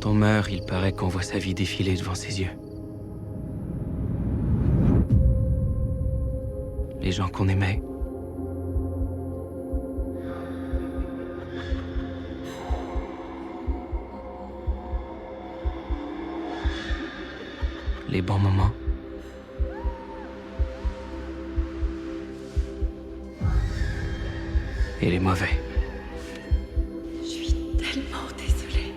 Quand on meurt, il paraît qu'on voit sa vie défiler devant ses yeux. Les gens qu'on aimait. Les bons moments. Et les mauvais. Je suis tellement désolée.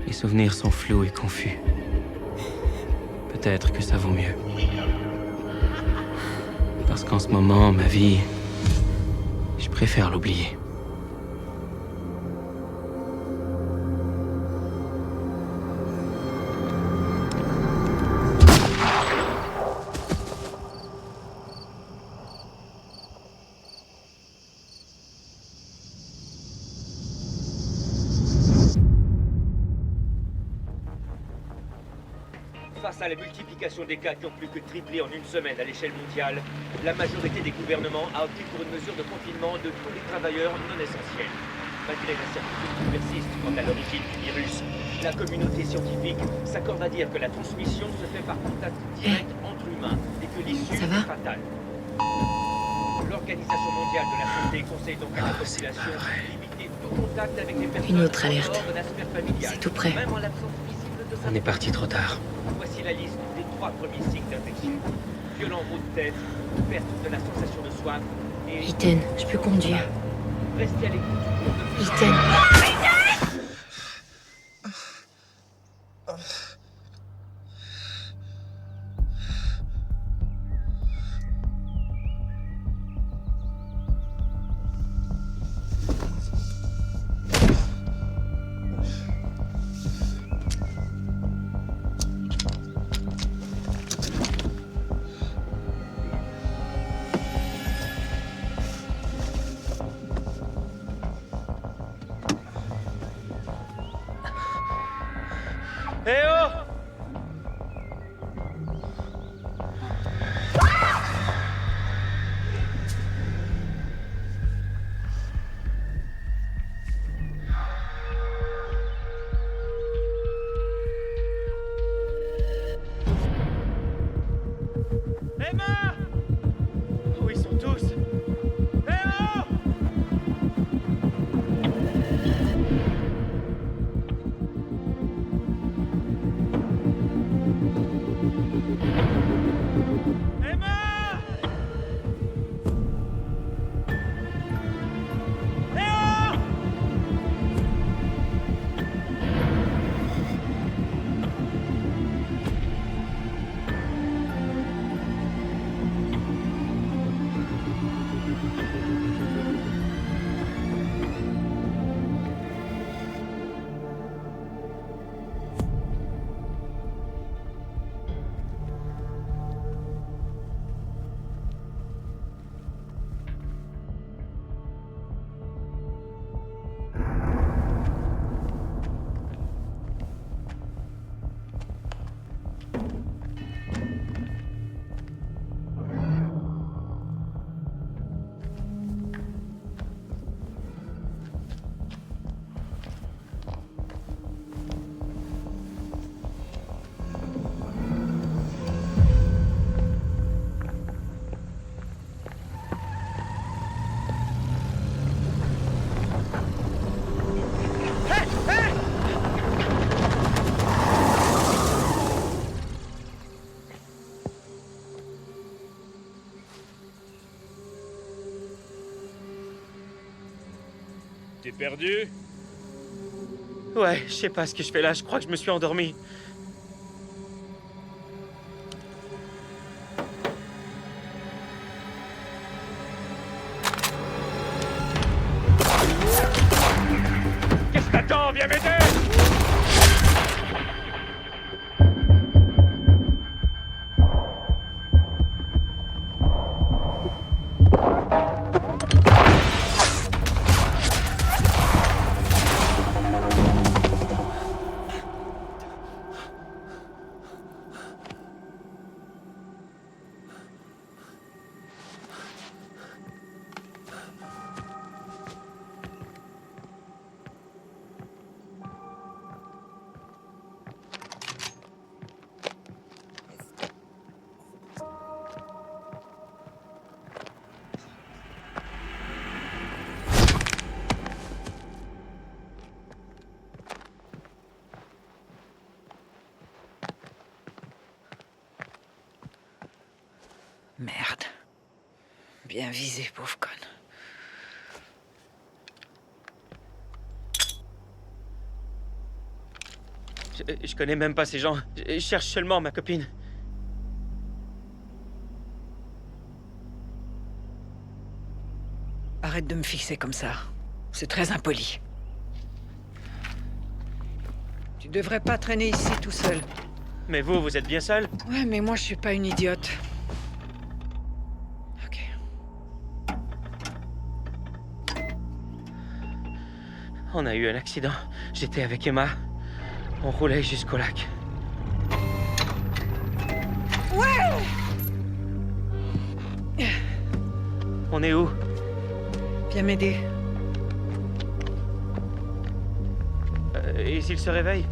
Les souvenirs sont flous et confus. Peut-être que ça vaut mieux. Parce qu'en ce moment, ma vie, je préfère l'oublier. Face à la multiplication des cas qui ont plus que triplé en une semaine à l'échelle mondiale, la majorité des gouvernements a opté pour une mesure de confinement de tous les travailleurs non essentiels. Malgré l'incertitude qui persiste quant à l'origine du virus, la communauté scientifique s'accorde à dire que la transmission se fait par contact direct entre humains et que l'issue est fatale. L'Organisation mondiale de la santé conseille donc à la population de limiter tout contact avec les personnes Une autre alerte. en dehors de la sphère familiale, C'est tout près. même en l'absence visible de On est parti trop tard. Voici la liste des 3 premiers signes d'infection. Violents maux de tête, perte de la sensation de soif et... Ethan, je peux conduire. Restez à l'écoute du cours de... Ethan. Eh oh! Emma! Où ils sont tous? Eh oh! Emma! Eh oh! T'es perdu? Ouais, je sais pas ce que je fais là, je crois que je me suis endormi. Qu'est-ce que t'attends? Viens m'aider! Merde. Bien visé, pauvre conne. Je connais même pas ces gens. Je cherche seulement ma copine. Arrête de me fixer comme ça. C'est très impoli. Tu devrais pas traîner ici tout seul. Mais vous êtes bien seul? Ouais, mais moi je suis pas une idiote. Ok. On a eu un accident. J'étais avec Emma. On roulait jusqu'au lac. Ouais! On est où? Viens m'aider. Et s'il se réveille?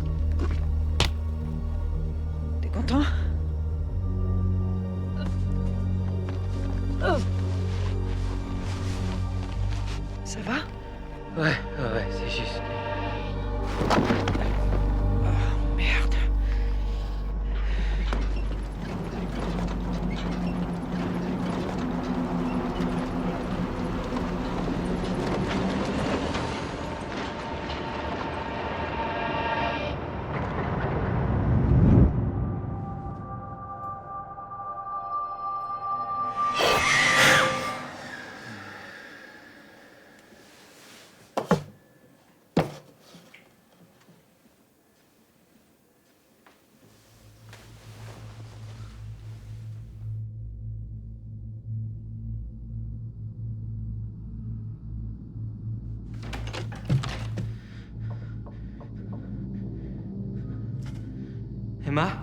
T'es content? Ça va? Ouais, c'est juste. Oh, merde. Emma?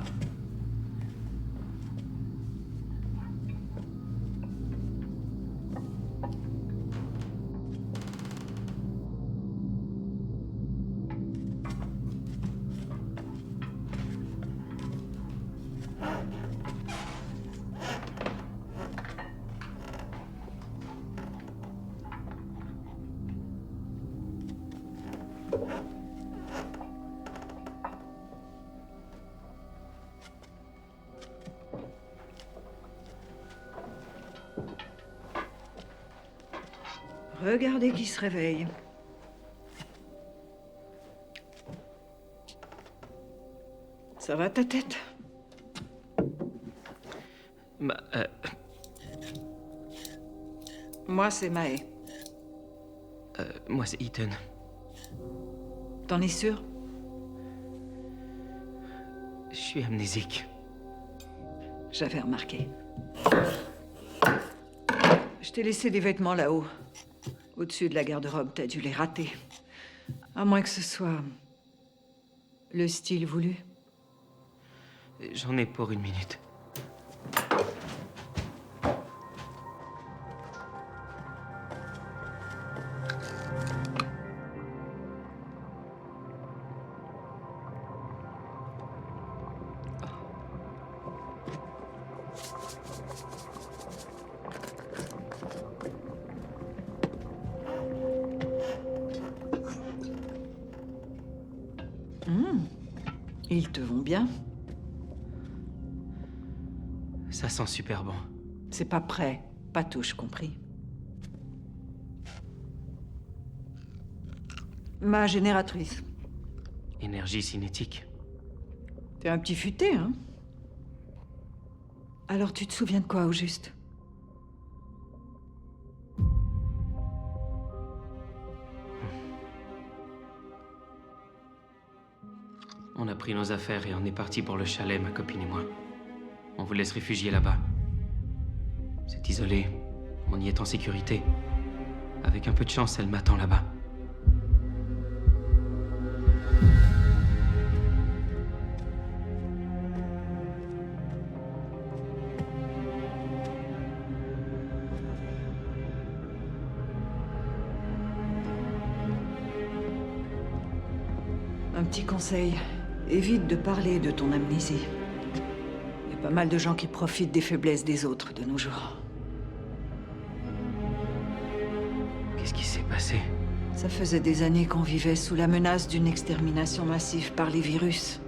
Regardez qui se réveille. Ça va ta tête? Moi, c'est Mae. Moi, c'est Ethan. T'en es sûr? Je suis amnésique. J'avais remarqué. Je t'ai laissé des vêtements là-haut. Au-dessus de la garde-robe, t'as dû les rater. À moins que ce soit... le style voulu. J'en ai pour 1 minute. Ils te vont bien. Ça sent super bon. C'est pas prêt. Pas touche, compris. Ma génératrice. Énergie cinétique. T'es un petit futé, hein? Alors tu te souviens de quoi, au juste? On a pris nos affaires et on est parti pour le chalet, ma copine et moi. On voulait se réfugier là-bas. C'est isolé. On y est en sécurité. Avec un peu de chance, elle m'attend là-bas. Un petit conseil. Évite de parler de ton amnésie. Il y a pas mal de gens qui profitent des faiblesses des autres de nos jours. Qu'est-ce qui s'est passé? Ça faisait des années qu'on vivait sous la menace d'une extermination massive par les virus.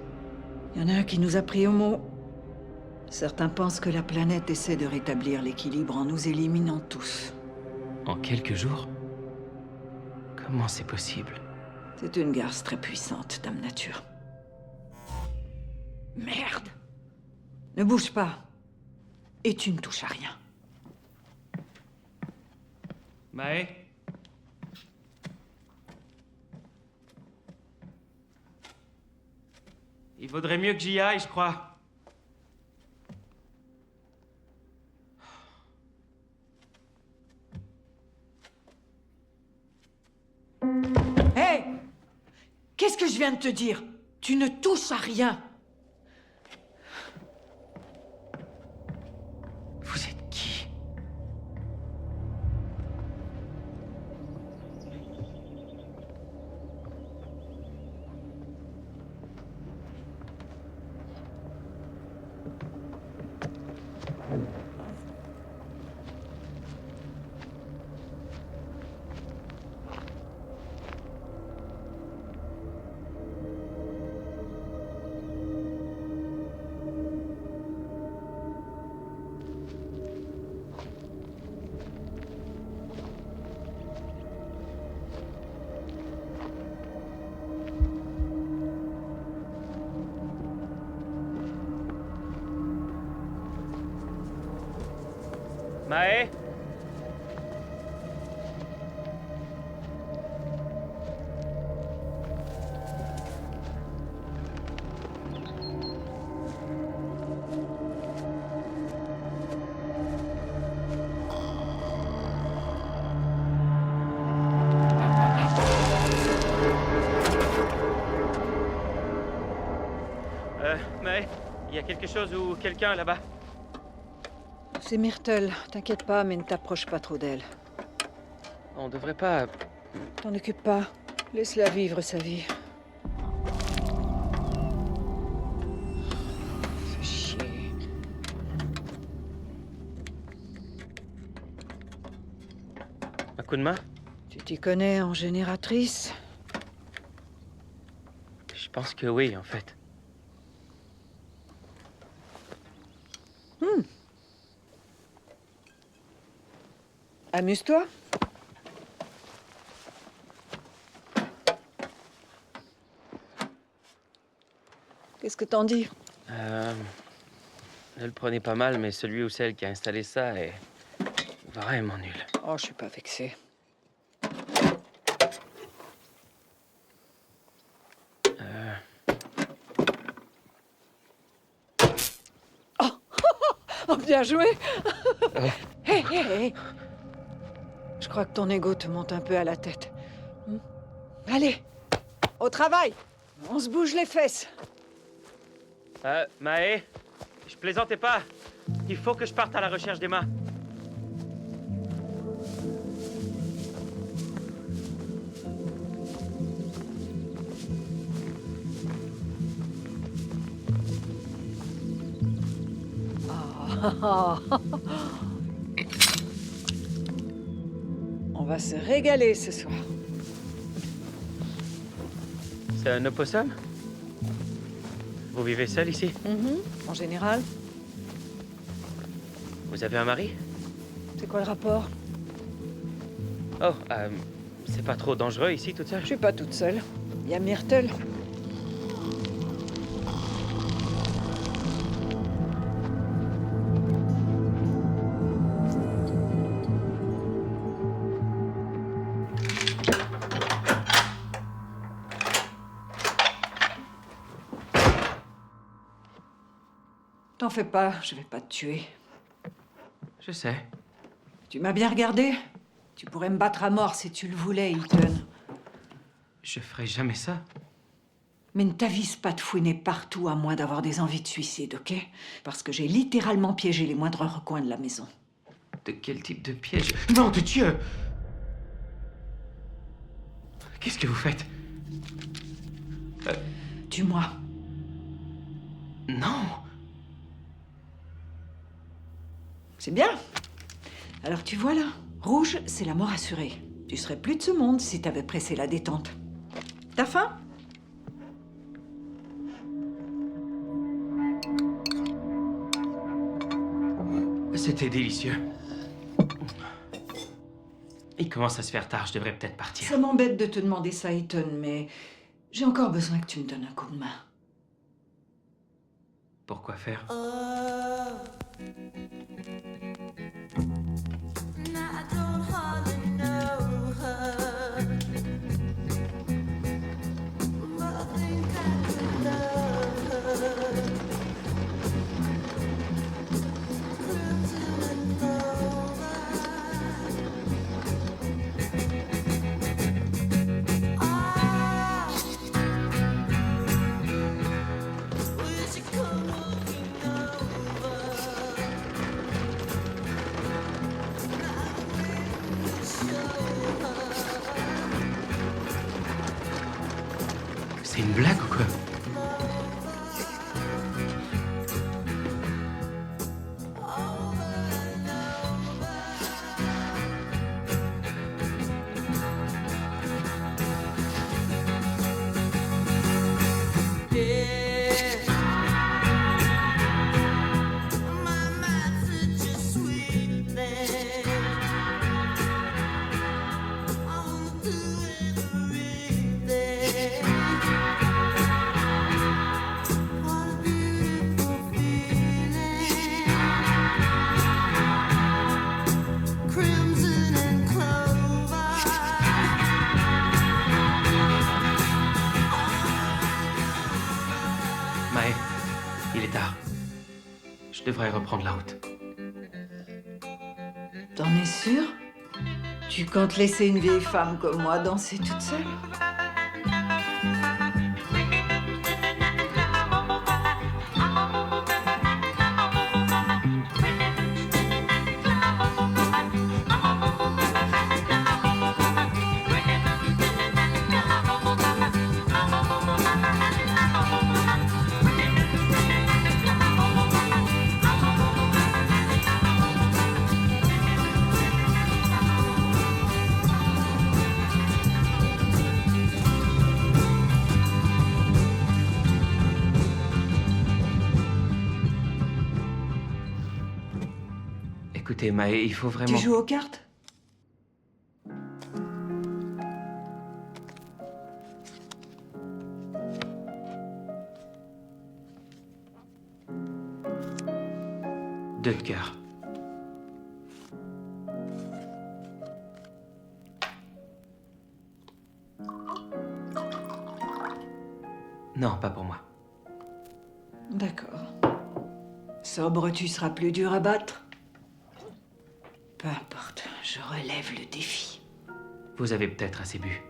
Il y en a un qui nous a pris au mot. Certains pensent que la planète essaie de rétablir l'équilibre en nous éliminant tous. En quelques jours? Comment c'est possible? C'est une garce très puissante, Dame Nature. Merde! Ne bouge pas. Et tu ne touches à rien. Mae? Il vaudrait mieux que j'y aille, je crois. Hé! Qu'est-ce que je viens de te dire? Tu ne touches à rien. Vous êtes qui? Mae? Mae, il y a quelque chose ou quelqu'un là-bas? C'est Myrtle. T'inquiète pas, mais ne t'approche pas trop d'elle. On devrait pas... T'en occupe pas. Laisse-la vivre sa vie. Fais chier. Un coup de main? Tu t'y connais en génératrice? Je pense que oui, en fait. Amuse-toi. Qu'est-ce que t'en dis? Ne le prenez pas mal, mais celui ou celle qui a installé ça est vraiment nul. Oh, je suis pas vexée. Oh, bien joué! Hé, hé, hé! Je crois que ton ego te monte un peu à la tête. Allez, au travail! On se bouge les fesses. Mae, je plaisantais pas. Il faut que je parte à la recherche d'Emma. On va se régaler ce soir. C'est un opossum? Vous vivez seul ici? En général, Vous avez un mari? c'est quoi le rapport? Oh, c'est pas trop dangereux ici toute seule? Je suis pas toute seule. Il y a Myrtle. T'en fais pas, je vais pas te tuer. Je sais. Tu m'as bien regardé? Tu pourrais me battre à mort si tu le voulais, Ethan. Je ferai jamais ça. Mais ne t'avise pas de fouiner partout à moins d'avoir des envies de suicide, ok? Parce que j'ai littéralement piégé les moindres recoins de la maison. De quel type de piège? Non, de Dieu! Qu'est-ce que vous faites? Tue-moi. Non! C'est bien. Alors tu vois là, rouge, c'est la mort assurée. Tu serais plus de ce monde si t'avais pressé la détente. T'as faim? C'était délicieux. Il commence à se faire tard, je devrais peut-être partir. Ça m'embête de te demander ça, Ethan, mais j'ai encore besoin que tu me donnes un coup de main. Pourquoi faire? C'est une blague ou quoi? Mae, il est tard. Je devrais reprendre la route. T'en es sûr? Tu comptes laisser une vieille femme comme moi danser toute seule? Écoutez, Mae, il faut vraiment... Tu joues aux cartes? Deux de cœur. Non, pas pour moi. D'accord. Sobre, tu seras plus dur à battre? Peu importe, je relève le défi. Vous avez peut-être assez bu.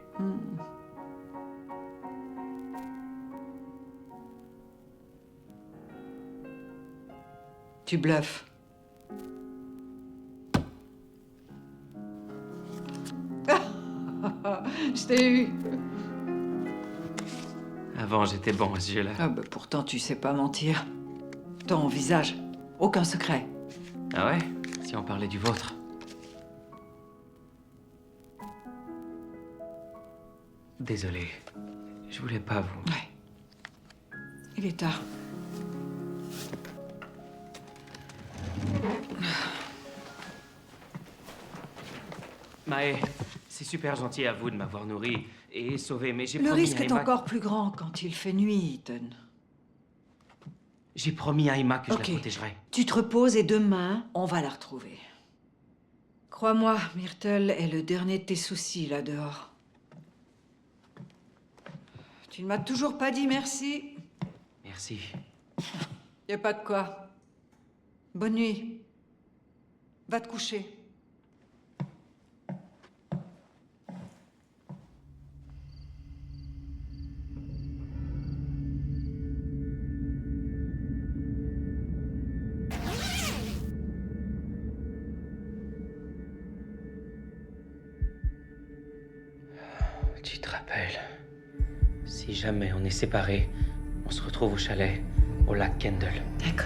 Tu bluffes. Je t'ai eu. Avant, j'étais bon à ce jeu-là. Ah bah pourtant, tu sais pas mentir. Ton visage, aucun secret. Ah ouais? Si on parlait du vôtre. Désolé. Je voulais pas vous... Ouais. Il est tard. Mae, c'est super gentil à vous de m'avoir nourri et sauvé, mais j'ai Le promis risque à est Emma... encore plus grand quand il fait nuit, Ethan. J'ai promis à Emma que je Ok. la protégerais. Tu te reposes et demain, on va la retrouver. Crois-moi, Myrtle est le dernier de tes soucis là dehors. Tu ne m'as toujours pas dit merci. Merci. Y a pas de quoi. Bonne nuit. Va te coucher. Tu te rappelles, si jamais on est séparés, on se retrouve au chalet, au lac Kendall. D'accord.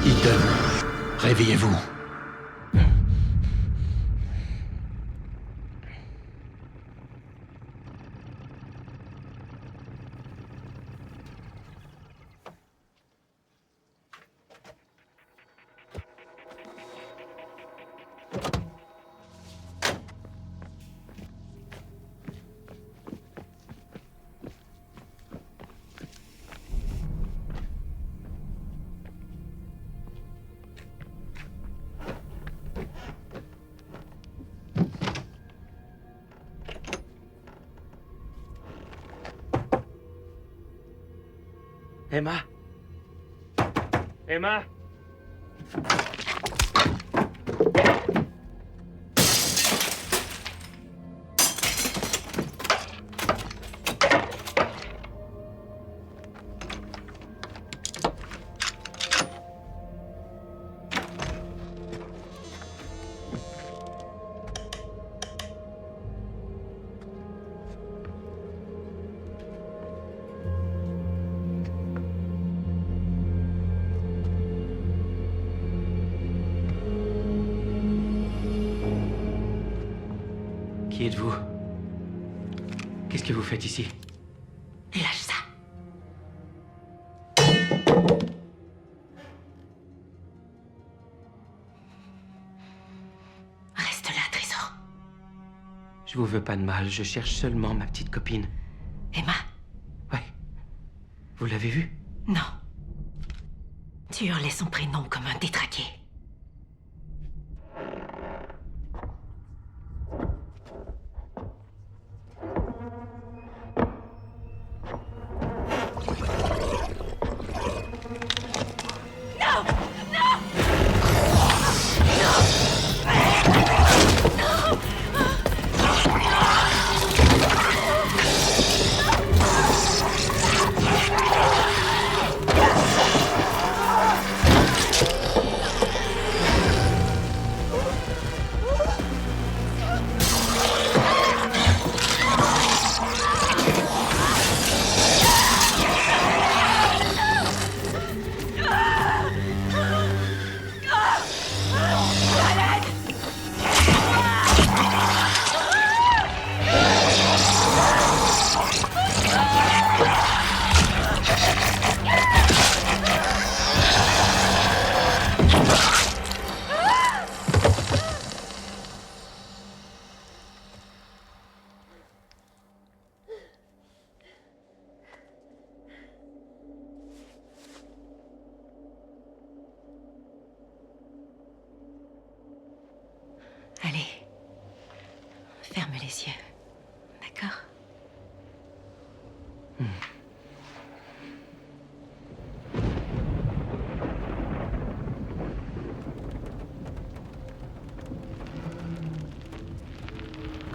Ethan, réveillez-vous. Emma? Emma? Qui êtes-vous? Qu'est-ce que vous faites ici? Lâche ça. Reste là, Trésor. Je vous veux pas de mal, je cherche seulement ma petite copine. Emma? Ouais. Vous l'avez vue? Non. Tu hurlais son prénom comme un détraqué. Allez. Ferme les yeux. D'accord?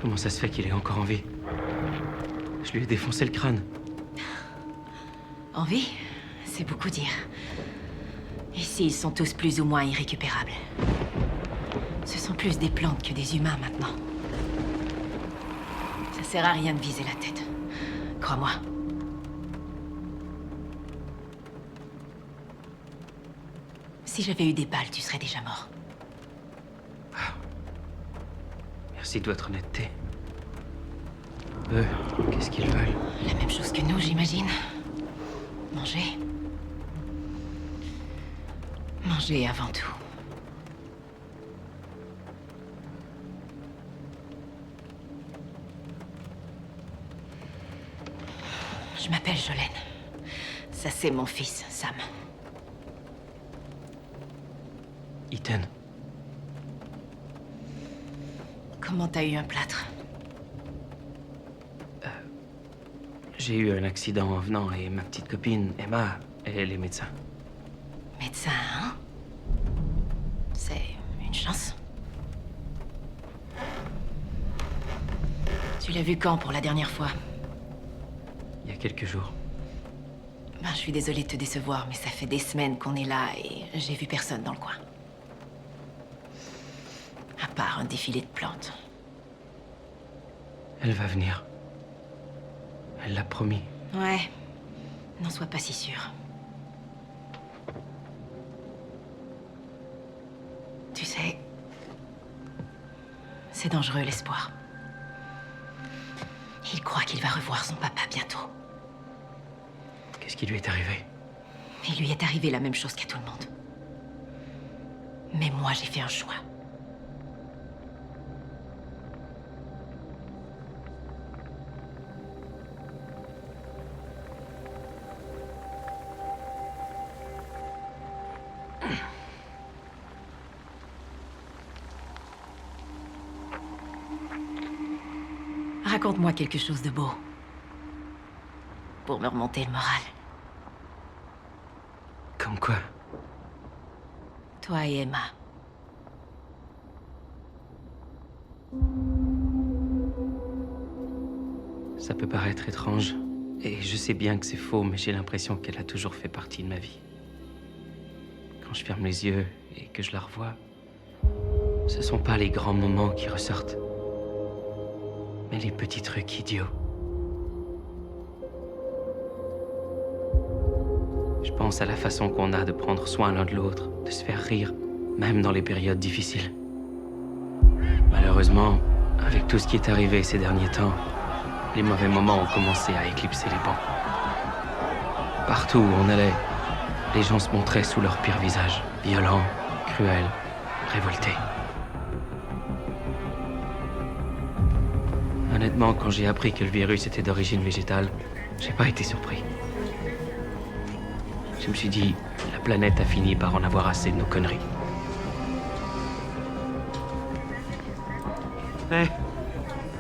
Comment ça se fait qu'il est encore en vie? Je lui ai défoncé le crâne. En vie? C'est beaucoup dire. Ici, ils sont tous plus ou moins irrécupérables. Ce sont plus des plantes que des humains maintenant. Ça sert à rien de viser la tête. Crois-moi. Si j'avais eu des balles, tu serais déjà mort. Merci de votre honnêteté. Eux, qu'est-ce qu'ils veulent? La même chose que nous, j'imagine. Manger. Manger avant tout. Je m'appelle Jolene. Ça, c'est mon fils, Sam. Ethan, Comment t'as eu un plâtre? j'ai eu un accident en venant et ma petite copine, Emma, elle est médecin. Médecin, hein? C'est une chance. Tu l'as vu quand pour la dernière fois? Il y a quelques jours. Ben, je suis désolée de te décevoir, mais ça fait des semaines qu'on est là et j'ai vu personne dans le coin. À part un défilé de plantes. Elle va venir. Elle l'a promis. Ouais. N'en sois pas si sûr. Tu sais, c'est dangereux l'espoir. Il croit qu'il va revoir son papa bientôt. Qu'est-ce qui lui est arrivé? Il lui est arrivé la même chose qu'à tout le monde. Mais moi, j'ai fait un choix. Raconte-moi quelque chose de beau. Pour me remonter le moral. Comme quoi? Toi et Emma. Ça peut paraître étrange, et je sais bien que c'est faux, mais j'ai l'impression qu'elle a toujours fait partie de ma vie. Quand je ferme les yeux et que je la revois, ce sont pas les grands moments qui ressortent, mais les petits trucs idiots. Je pense à la façon qu'on a de prendre soin l'un de l'autre, de se faire rire, même dans les périodes difficiles. Malheureusement, avec tout ce qui est arrivé ces derniers temps, les mauvais moments ont commencé à éclipser les bons. Partout où on allait, les gens se montraient sous leur pire visage, violents, cruels, révoltés. Honnêtement, quand j'ai appris que le virus était d'origine végétale, j'ai pas été surpris. Je me suis dit, la planète a fini par en avoir assez de nos conneries. Hey.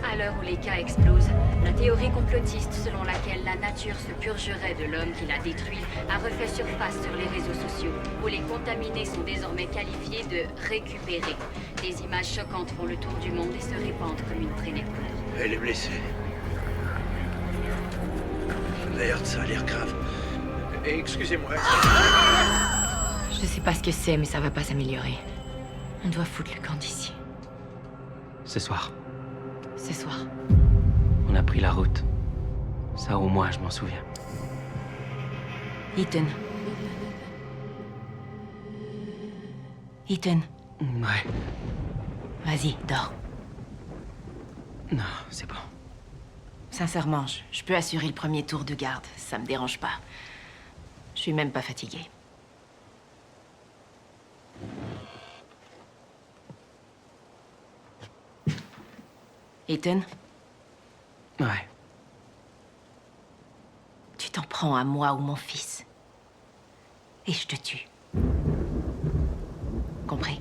À l'heure où les cas explosent, la théorie complotiste selon laquelle la nature se purgerait de l'homme qui l'a détruit a refait surface sur les réseaux sociaux, où les contaminés sont désormais qualifiés de récupérés. Des images choquantes font le tour du monde et se répandent comme une traînée de peur. Elle est blessée. Merde, ça a l'air grave. Excusez-moi. Je sais pas ce que c'est, mais ça va pas s'améliorer. On doit foutre le camp d'ici. Ce soir, Ce soir. on a pris la route. Ça, au moins, je m'en souviens. Ethan. Ethan, Ouais. vas-y, dors. Non, c'est bon. Sincèrement, je peux assurer le premier tour de garde. Ça me dérange pas. Je suis même pas fatiguée. Ethan, Ouais. tu t'en prends à moi ou mon fils. Et je te tue. Compris?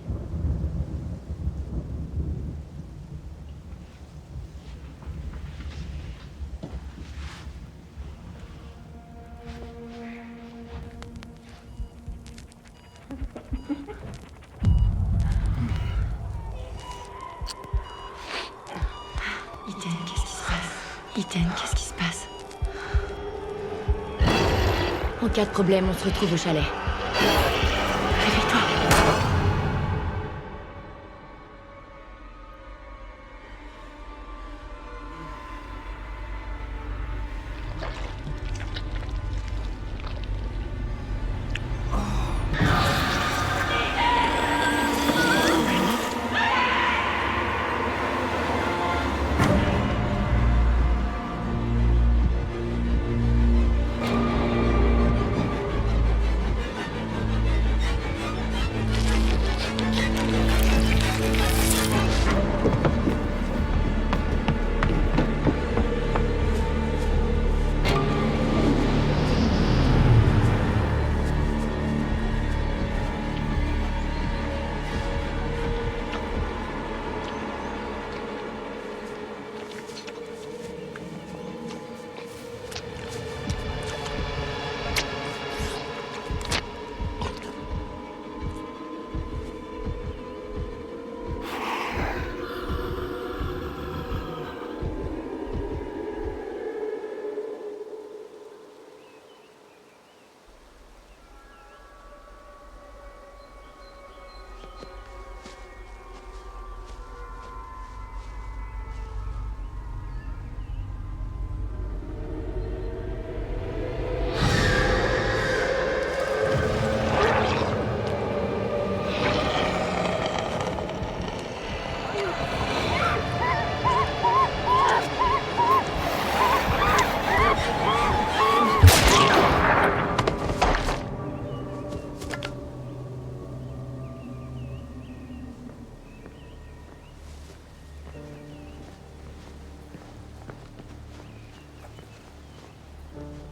Ethan, qu'est-ce qui se passe? Ethan, qu'est-ce qui se passe? En cas de problème, on se retrouve au chalet. Réveille-toi.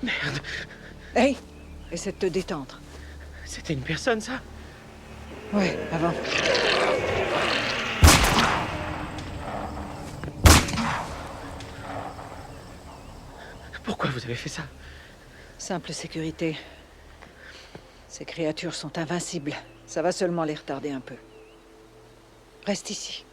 Merde. Hey, essaie de te détendre. C'était une personne, ça? Ouais, avant. Pourquoi vous avez fait ça? Simple sécurité. Ces créatures sont invincibles. Ça va seulement les retarder un peu. Reste ici.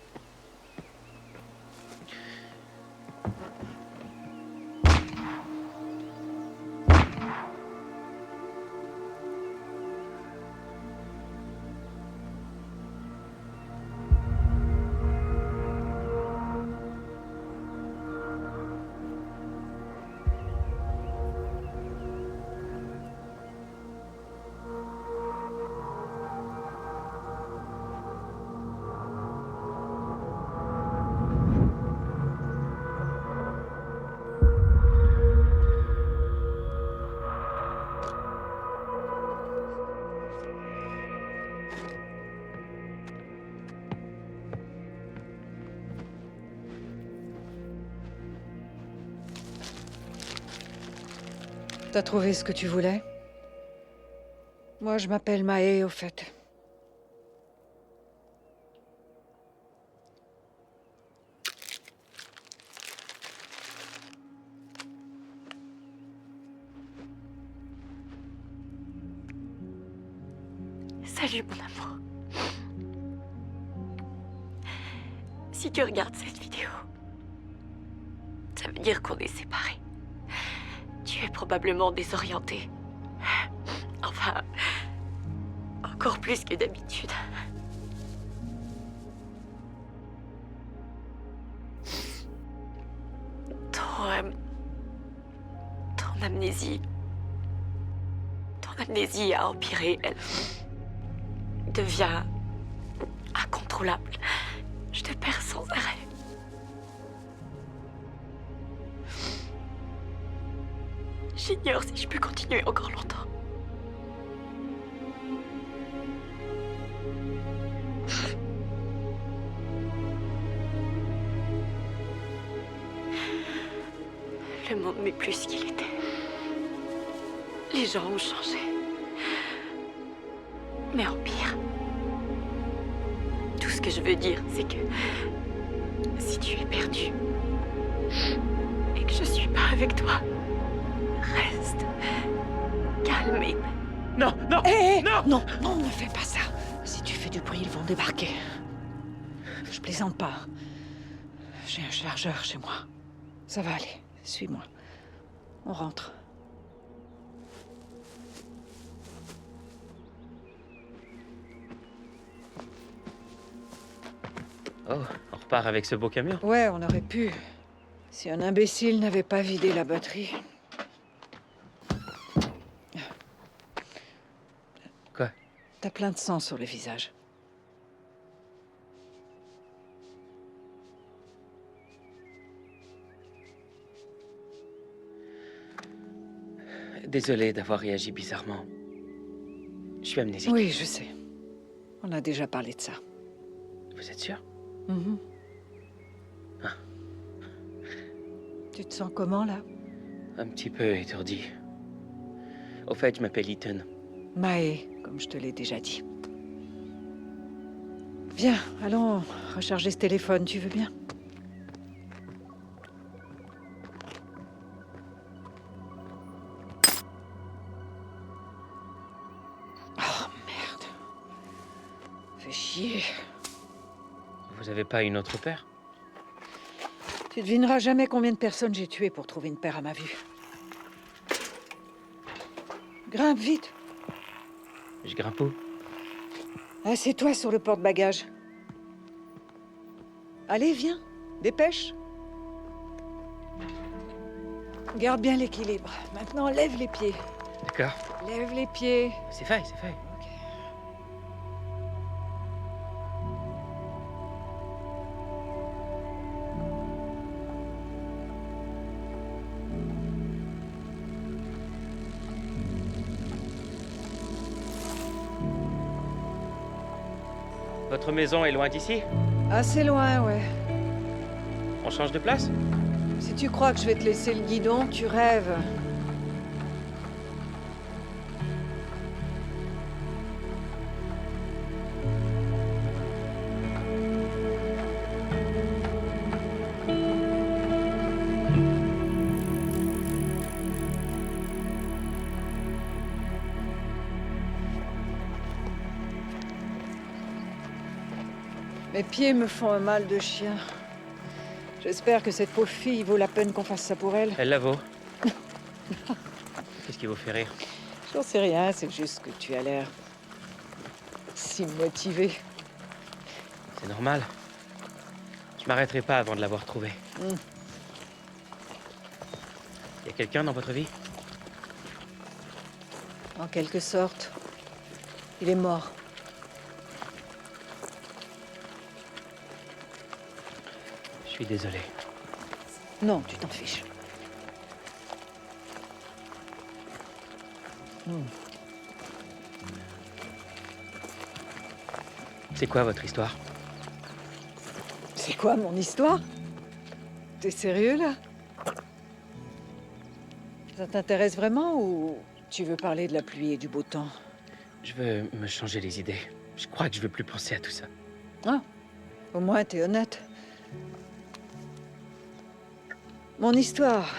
T'as trouvé ce que tu voulais? Moi, je m'appelle Mae, au fait. Salut, mon amour. Si tu regardes cette vidéo, ça veut dire qu'on est séparés. Tu es probablement désorienté. Enfin, encore plus que d'habitude. Ton amnésie a empiré. Elle devient incontrôlable. Je te perds sans arrêt. J'ignore si je peux continuer encore longtemps. Le monde n'est plus ce qu'il était. Les gens ont changé. Mais en pire. Tout ce que je veux dire, c'est que si tu es perdu et que je suis pas avec toi, reste calme et... Non, non, Hé, non! non, non, ne fais pas ça. Si tu fais du bruit, ils vont débarquer. Je plaisante pas. J'ai un chargeur chez moi. Ça va aller, suis-moi. On rentre. Oh, on repart avec ce beau camion. Ouais, on aurait pu. Si un imbécile n'avait pas vidé la batterie. Quoi? T'as plein de sang sur le visage. Désolé d'avoir réagi bizarrement. Je suis amnésique. Oui, je sais. On a déjà parlé de ça. Vous êtes sûr? Mhm. Ah. Tu te sens comment, là? Un petit peu étourdi. Au fait, je m'appelle Ethan. Mae, comme je te l'ai déjà dit. Viens, allons recharger ce téléphone, tu veux bien? Oh, merde. Fais chier. Vous avez pas une autre paire? Tu devineras jamais combien de personnes j'ai tuées pour trouver une paire à ma vue. Grimpe vite. Je grimpe où? Assieds-toi sur le porte-bagages. Allez, viens. Dépêche. Garde bien l'équilibre. Maintenant, lève les pieds. D'accord. Lève les pieds. C'est fait, c'est fait. Ok. Votre maison est loin d'ici? Assez loin, ouais. On change de place? Si tu crois que je vais te laisser le guidon, tu rêves. Mes pieds me font un mal de chien. J'espère que cette pauvre fille vaut la peine qu'on fasse ça pour elle. Elle la vaut. Qu'est-ce qui vous fait rire? J'en sais rien, c'est juste que tu as l'air si motivé. C'est normal. Je m'arrêterai pas avant de l'avoir trouvée. Y a quelqu'un dans votre vie? En quelque sorte. Il est mort. Je suis désolé. Non, tu t'en fiches. C'est quoi votre histoire? C'est quoi mon histoire? T'es sérieux, là? Ça t'intéresse vraiment ou tu veux parler de la pluie et du beau temps? Je veux me changer les idées. Je crois que je veux plus penser à tout ça. Ah, au moins t'es honnête. Mon histoire,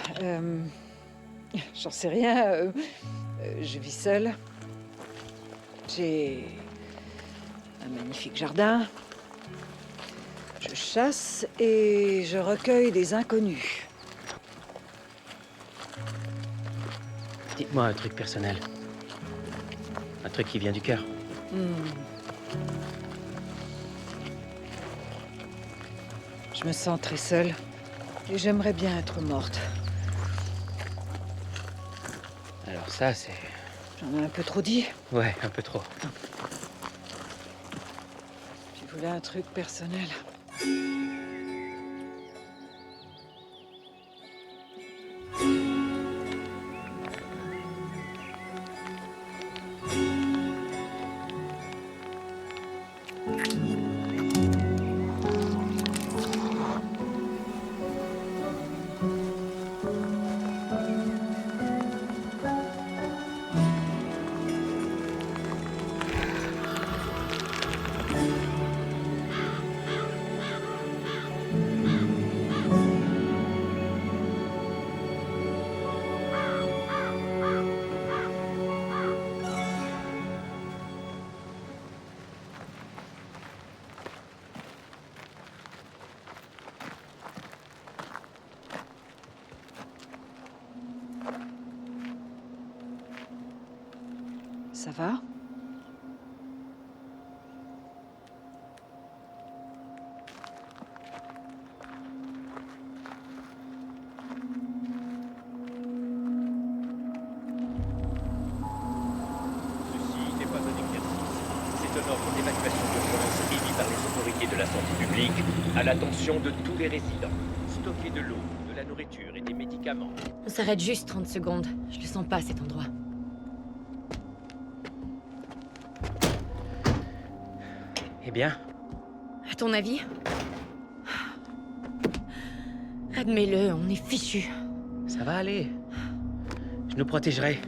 j'en sais rien. Je vis seule. J'ai un magnifique jardin. Je chasse et je recueille des inconnus. Dites-moi un truc personnel. Un truc qui vient du cœur. Je me sens très seule et j'aimerais bien être morte. Alors ça, c'est... J'en ai un peu trop dit. Ouais, un peu trop. Tu voulais un truc personnel. Ça va? Ceci n'est pas un exercice. C'est un ordre d'évacuation d'urgence émis par les autorités de la santé publique à l'attention de tous les résidents. Stocker de l'eau, de la nourriture et des médicaments. On s'arrête juste 30 secondes. Je le sens pas, cet endroit. Eh bien, À ton avis? Admets-le, on est fichus. ça va aller. Je nous protégerai.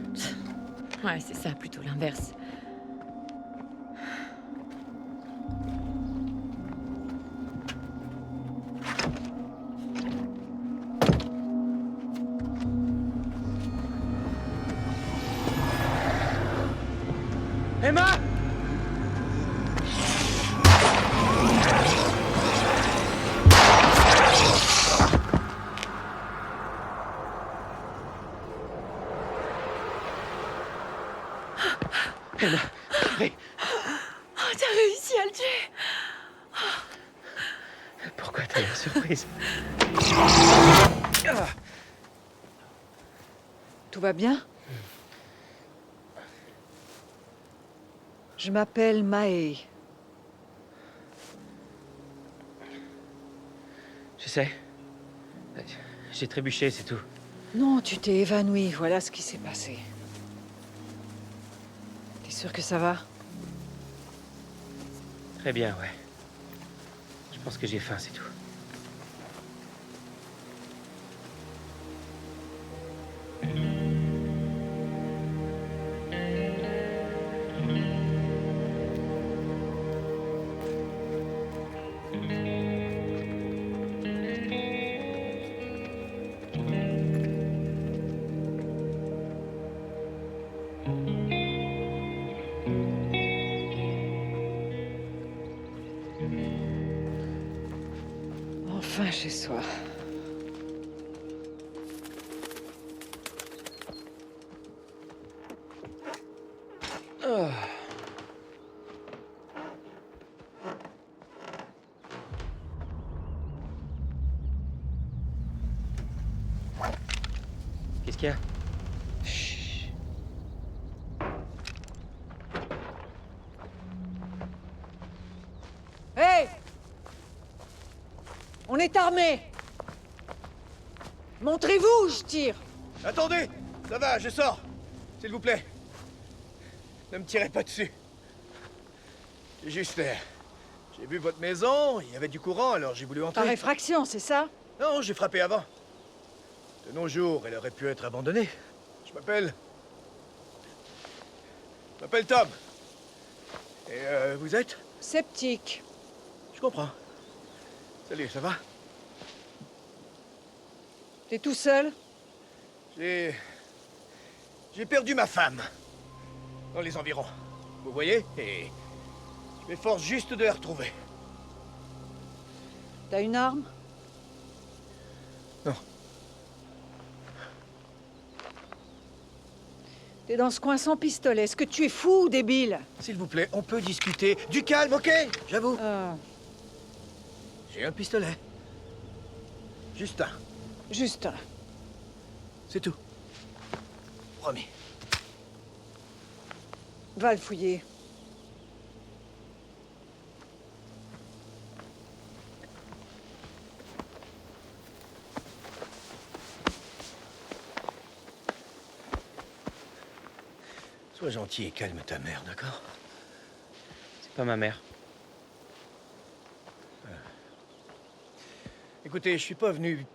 Ouais, c'est ça, plutôt l'inverse. Emma! Emma, Ray, Oh, t'as réussi à le tuer. pourquoi t'as l'air surprise? Ah, Tout va bien? Je m'appelle Mae. je sais. J'ai trébuché, c'est tout. Non, tu t'es évanoui, voilà ce qui s'est passé. T'es sûr que ça va? Très bien, ouais. Je pense que j'ai faim, c'est tout. enfin chez soi. Qu'est-ce qu'il y a? Hey! On est armés! Montrez-vous, je tire! Attendez! Ça va, je sors! S'il vous plaît. Ne me tirez pas dessus. Juste... j'ai vu votre maison, il y avait du courant, alors j'ai voulu Par entrer. effraction, c'est ça? Non, j'ai frappé avant. De nos jours, elle aurait pu être abandonnée. Je m'appelle... Tom. Et vous êtes? Sceptique. Je comprends. Salut, ça va? T'es tout seul? J'ai perdu ma femme. Dans les environs. Vous voyez? Et je m'efforce juste de la retrouver. T'as une arme? Non. T'es dans ce coin sans pistolet. Est-ce que tu es fou ou débile? S'il vous plaît, on peut discuter. Du calme, ok? J'avoue. J'ai un pistolet. Juste un. Juste un. C'est tout. Promis. Va le fouiller. Sois gentil et calme ta mère, d'accord? C'est pas ma mère. Écoutez, je suis pas venu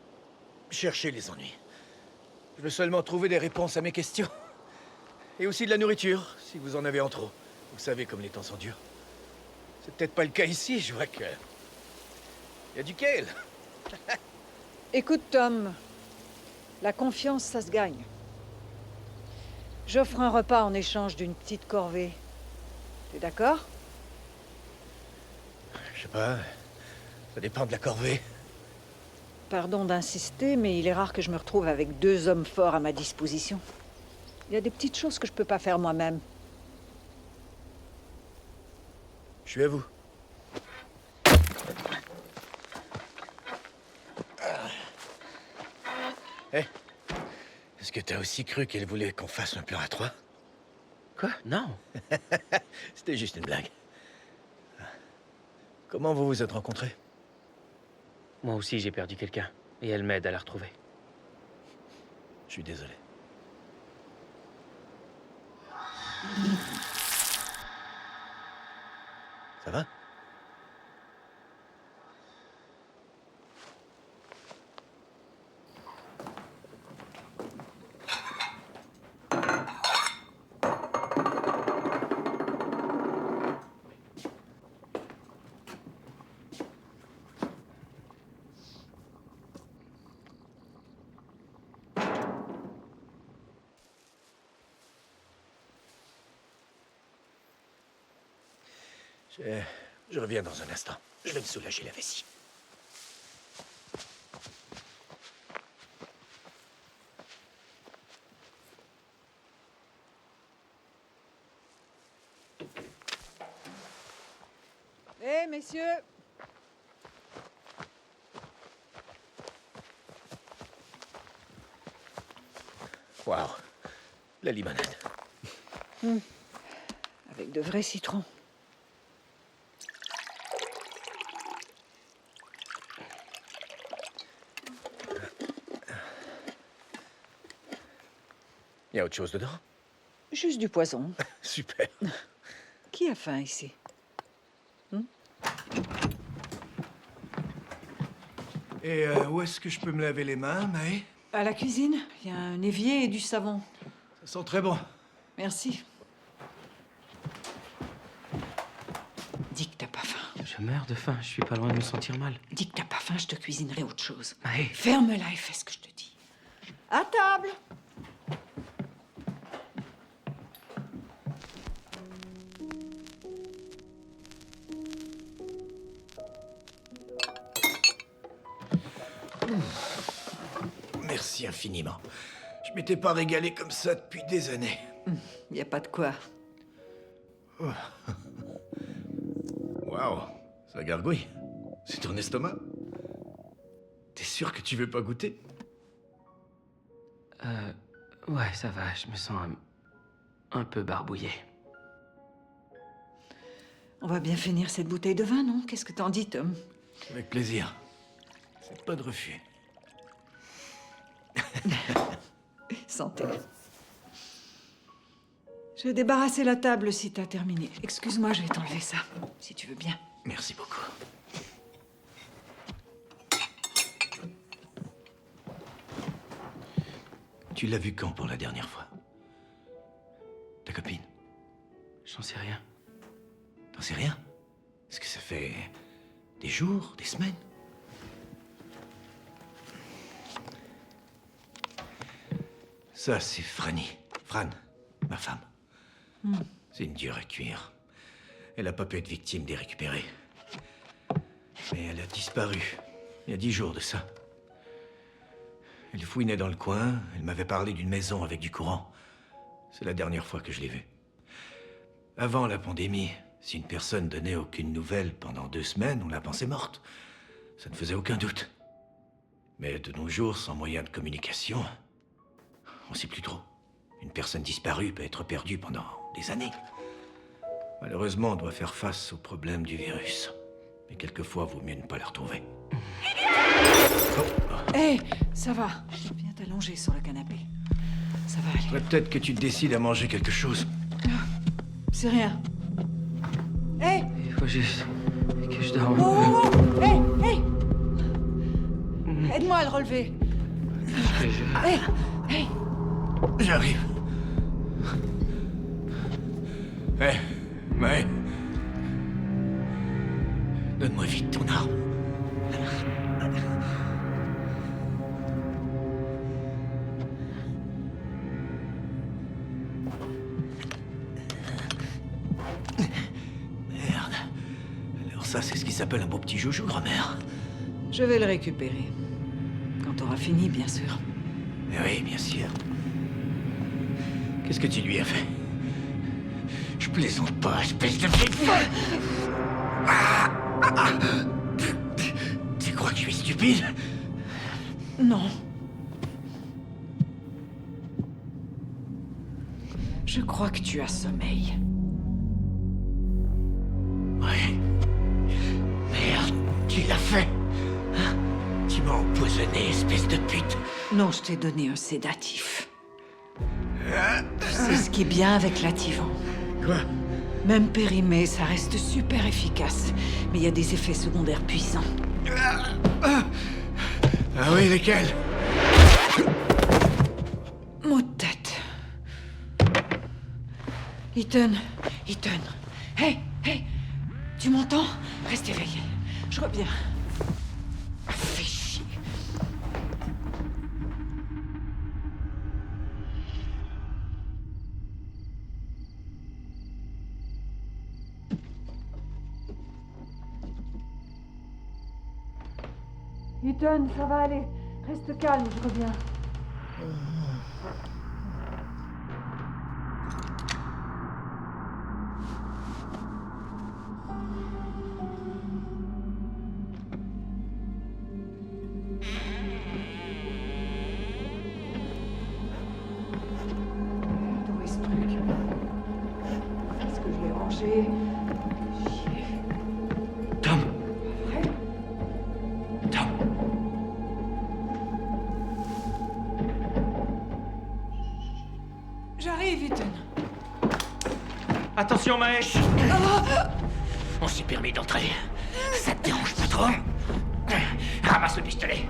chercher les ennuis. Je veux seulement trouver des réponses à mes questions. Et aussi de la nourriture, si vous en avez en trop. Vous savez comme les temps sont durs. C'est peut-être pas le cas ici, je vois que... il y a du kale. Écoute, Tom. La confiance, ça se gagne. J'offre un repas en échange d'une petite corvée. T'es d'accord? Je sais pas, ça dépend de la corvée. Pardon d'insister, mais il est rare que je me retrouve avec 2 hommes forts à ma disposition. Il y a des petites choses que je peux pas faire moi-même. Je suis à vous. Hé, est-ce que t'as aussi cru qu'elle voulait qu'on fasse un plan à 3? Quoi? Non. C'était juste une blague. Comment vous vous êtes rencontrés? Moi aussi, j'ai perdu quelqu'un. Et elle m'aide à la retrouver. Je suis désolé. Ça va? Je reviens dans un instant. Je vais me soulager la vessie. Hé, messieurs! Waouh, la limonade. Avec de vrais citrons. Il y a autre chose dedans? Juste du poison. Super. Qui a faim ici? Et où est-ce que je peux me laver les mains, Mae? À la cuisine, il y a un évier et du savon. Ça sent très bon. Merci. Dis que t'as pas faim. Je meurs de faim. Je suis pas loin de me sentir mal. Dis que t'as pas faim, je te cuisinerai autre chose. Maë. Ferme-la et fais ce que je te dis. À table! Merci infiniment. Je m'étais pas régalé comme ça depuis des années. Y a pas de quoi. Waouh, ça gargouille. C'est ton estomac? T'es sûr que tu veux pas goûter? Ouais, ça va, je me sens un peu barbouillé. On va bien finir cette bouteille de vin, non? Qu'est-ce que t'en dis, Tom? Avec plaisir. C'est pas de refus. Santé. Je vais débarrasser la table si t'as terminé. Excuse-moi, je vais t'enlever ça, si tu veux bien. Merci beaucoup. Tu l'as vu quand pour la dernière fois? Ta copine? J'en sais rien. T'en sais rien? Est-ce que ça fait des jours, des semaines? Ça, c'est Franny. Fran, ma femme. C'est une dure à cuire. Elle n'a pas pu être victime des récupérés. Mais elle a disparu. Il y a 10 jours de ça. Elle fouinait dans le coin. Elle m'avait parlé d'une maison avec du courant. C'est la dernière fois que je l'ai vue. Avant la pandémie, si une personne donnait aucune nouvelle pendant 2 semaines, on la pensait morte. Ça ne faisait aucun doute. Mais de nos jours, sans moyen de communication, on sait plus trop. Une personne disparue peut être perdue pendant des années. Malheureusement, on doit faire face au problème du virus. Mais quelquefois, vaut mieux ne pas la retrouver. Hé, ça va. Viens t'allonger sur le canapé. Ça va aller. Faudrait peut-être que tu te décides à manger quelque chose. C'est rien. Hé! Il faut juste que je dorme. Oh, oh, oh! Hé, hé! Aide-moi à le relever. Hé! Hé! J'arrive. Hé, Mae. Donne-moi vite ton arme. Merde. Alors ça, c'est ce qui s'appelle un beau petit joujou, grand-mère. Je vais le récupérer. Quand t'auras fini, bien sûr. Oui, bien sûr. Qu'est-ce que tu lui as fait? Je plaisante pas, espèce de vieille folle! Tu crois que je suis stupide? Non. Je crois que tu as sommeil. Ouais. Merde, tu l'as fait. Hein? Tu m'as empoisonné, espèce de pute. Non, je t'ai donné un sédatif. Tu sais ce qui est bien avec l'Ativan. Quoi? Même périmé, ça reste super efficace. Mais il y a des effets secondaires puissants. Ah oui, lesquels? Maux de tête. Ethan, Ethan. Hé, hé. Tu m'entends? Reste éveillé. Je reviens. Fais chier. Ethan, ça va aller. Reste calme, je reviens. D'où est ce truc? Est-ce que je l'ai rangé? Chier. Tom! Ouais. Tom! J'arrive, Ethan. Attention, Maëch! On s'est permis d'entrer. Ça te dérange pas trop? Ramasse le pistolet.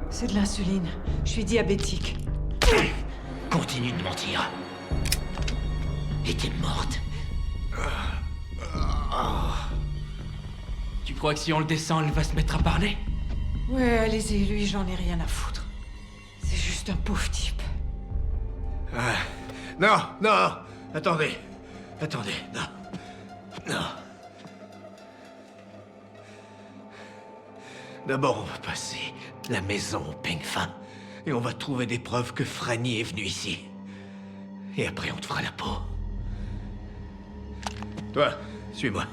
C'est de l'insuline. Je suis diabétique. Continue de mentir. Et t'es morte. Tu crois que si on le descend, elle va se mettre à parler? Ouais, allez-y, lui, j'en ai rien à foutre. C'est juste un pauvre type. Ah. Non, non. Attendez. Attendez, non. Non. D'abord, on va passer la maison au peigne fin. Et on va trouver des preuves que Franny est venu ici. Et après, on te fera la peau. Toi, suis-moi.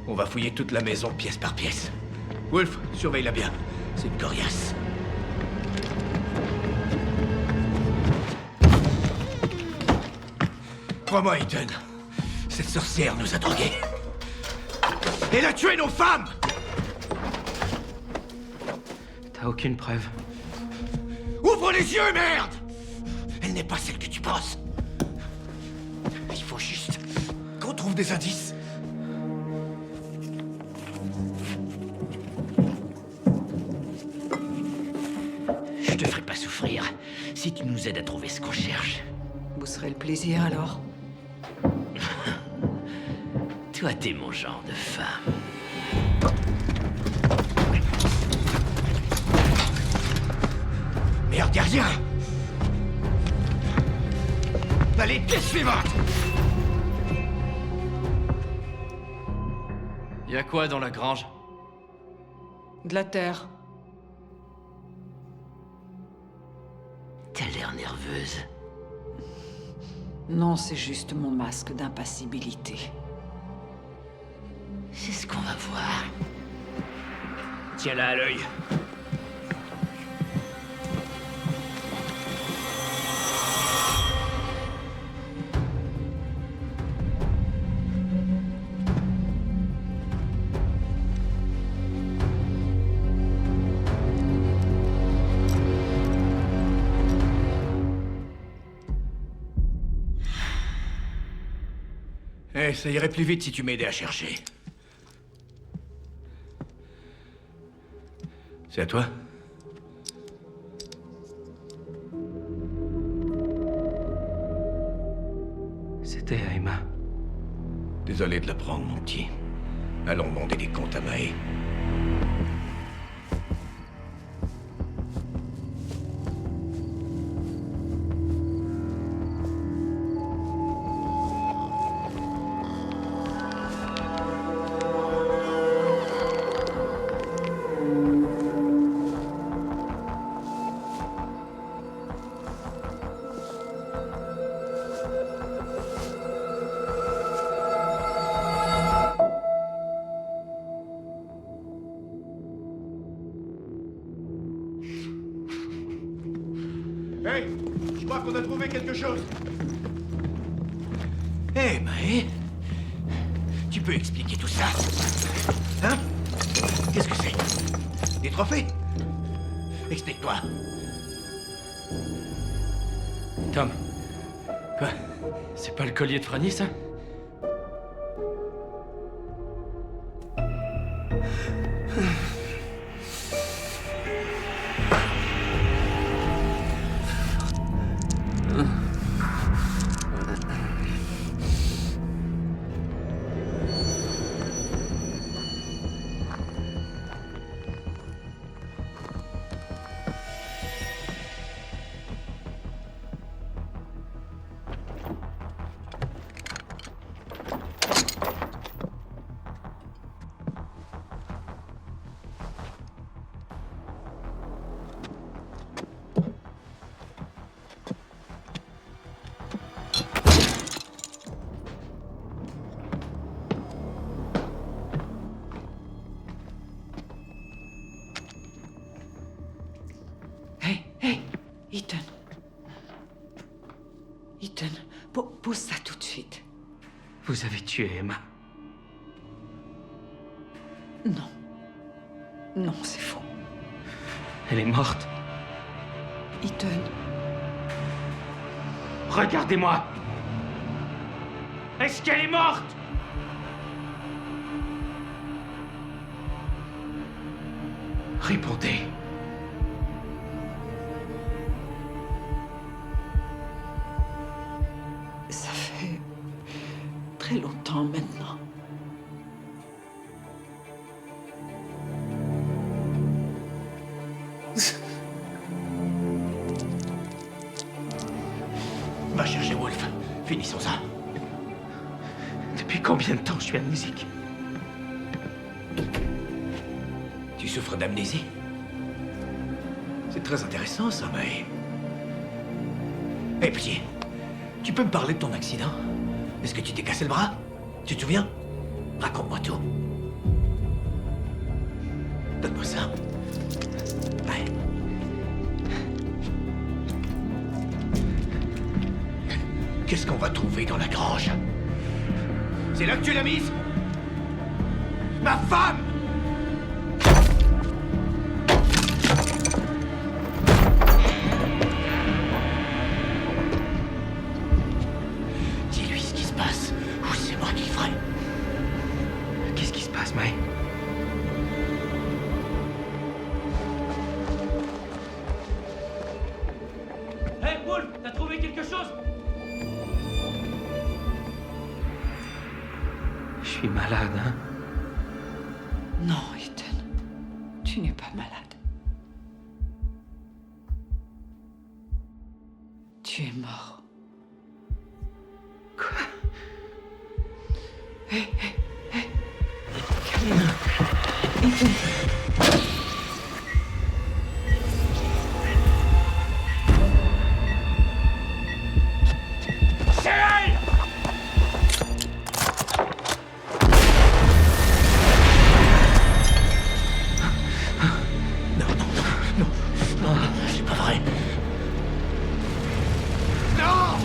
On va fouiller toute la maison pièce par pièce. Wolf, surveille-la bien. C'est une coriace. Crois-moi, Ethan. Cette sorcière nous a drogués. Elle a tué nos femmes! T'as aucune preuve. Ouvre les yeux, merde! Elle n'est pas celle que tu penses. Il faut juste qu'on trouve des indices. Je te ferai pas souffrir si tu nous aides à trouver ce qu'on cherche. Vous serez le plaisir alors. Toi, t'es mon genre de femme. Merde, y'a rien! Allez, pièce suivante! Y a quoi dans la grange? De la terre. T'as l'air nerveuse. Non, c'est juste mon masque d'impassibilité. C'est ce qu'on va voir. Tiens-la à l'œil. Eh, ça irait plus vite si tu m'aidais à chercher. C'est à toi? C'était à Emma. Désolé de l'apprendre, mon petit. Allons demander des comptes à Mae. Hey, je crois qu'on a trouvé quelque chose. Hé, Mae, tu peux expliquer tout ça? Hein? Qu'est-ce que c'est? Des trophées? Explique-toi. Tom, Quoi? c'est pas le collier de Franny, ça? Ethan. Ethan, pose ça tout de suite. Vous avez tué Emma. Non. Non, c'est faux. Elle est morte. Ethan. Regardez-moi! Est-ce qu'elle est morte? Répondez. Ça fait très longtemps maintenant. combien de temps je suis amnésique? Tu souffres d'amnésie? C'est très intéressant, ça, mais... Eh, petit, tu peux me parler de ton accident? Est-ce que tu t'es cassé le bras? Tu te souviens? Raconte-moi tout. Donne-moi ça. Ouais. Qu'est-ce qu'on va trouver dans la grange? C'est là que tu l'as mise? Ma femme! Dis-lui ce qui se passe, ou c'est moi qui le ferai. Qu'est-ce qui se passe, May? Hey, Wolf, t'as trouvé quelque chose? Je suis malade, hein? Non, Ethan. Tu n'es pas malade. Tu es mort. Quoi? Hé, hé, hé. Calme-toi. Ethan. Non, non, non, non, non, c'est pas vrai. Non!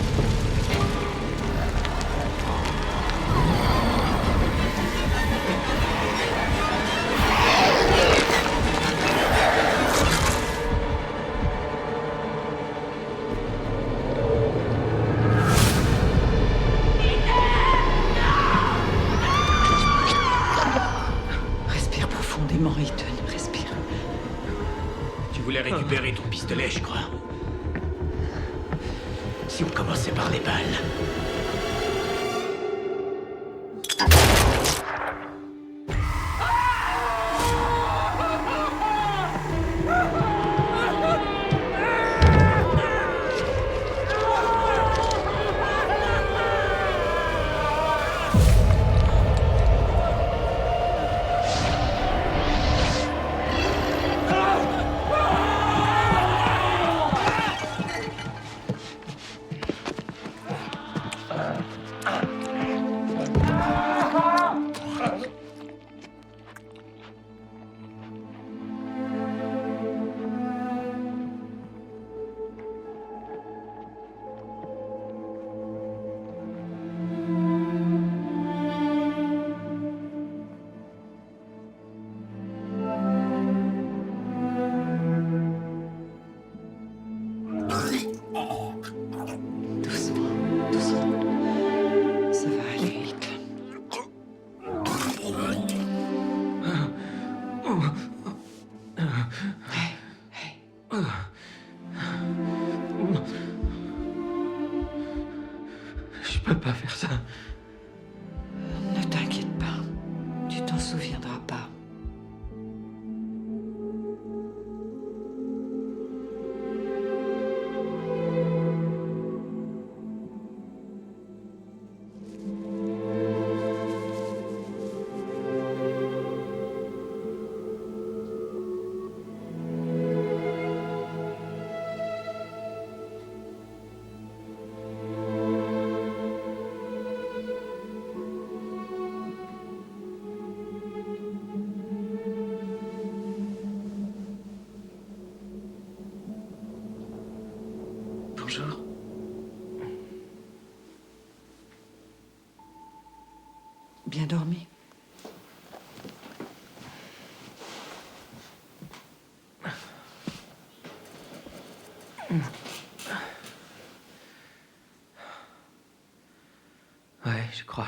Respire profondément, Ethan. Respire. Tu voulais récupérer ton pistolet, je crois. Si on commençait par les balles. Doucement, doucement. Ça va aller, Ethan. Hey, hey. Je peux pas faire ça. Ne t'inquiète pas. Tu t'en souviendras pas. Bonjour. Bien dormi? Ouais, je crois.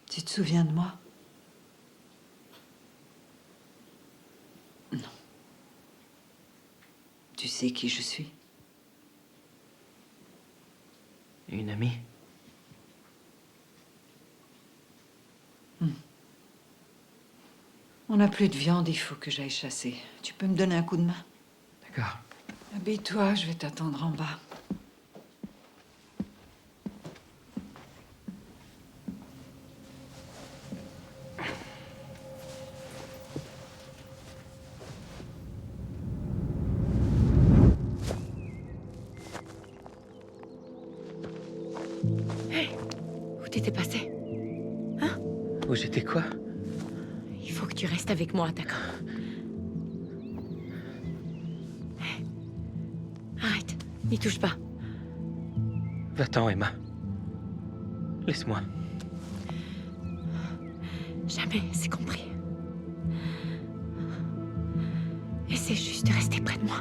Tu te souviens de moi? Non. Tu sais qui je suis? Une amie? On n'a plus de viande, il faut que j'aille chasser. Tu peux me donner un coup de main? D'accord. Habille-toi, je vais t'attendre en bas. t'étais passé? Où j'étais quoi? Il faut que tu restes avec moi, d'accord? Hé. Arrête, n'y touche pas. Va-t'en, Emma. Laisse-moi. Jamais, c'est compris. Essaie juste de rester près de moi.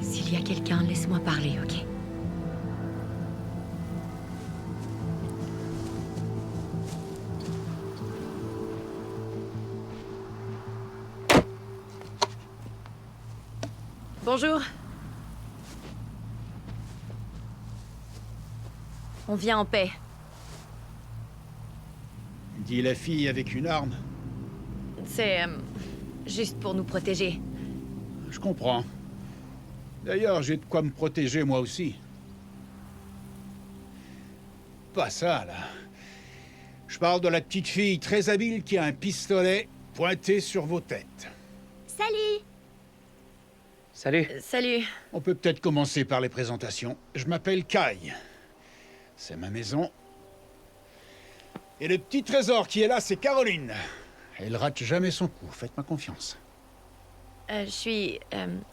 S'il y a quelqu'un, laisse-moi parler, ok? Bonjour. On vient en paix. Dit la fille avec une arme. C'est juste pour nous protéger. Je comprends. D'ailleurs, j'ai de quoi me protéger moi aussi. Pas ça, là. Je parle de la petite fille très habile qui a un pistolet pointé sur vos têtes. Salut! Salut. Salut. On peut peut-être commencer par les présentations. Je m'appelle Kai. C'est ma maison. Et le petit trésor qui est là, c'est Caroline. Elle rate jamais son coup, faites-moi confiance. Je suis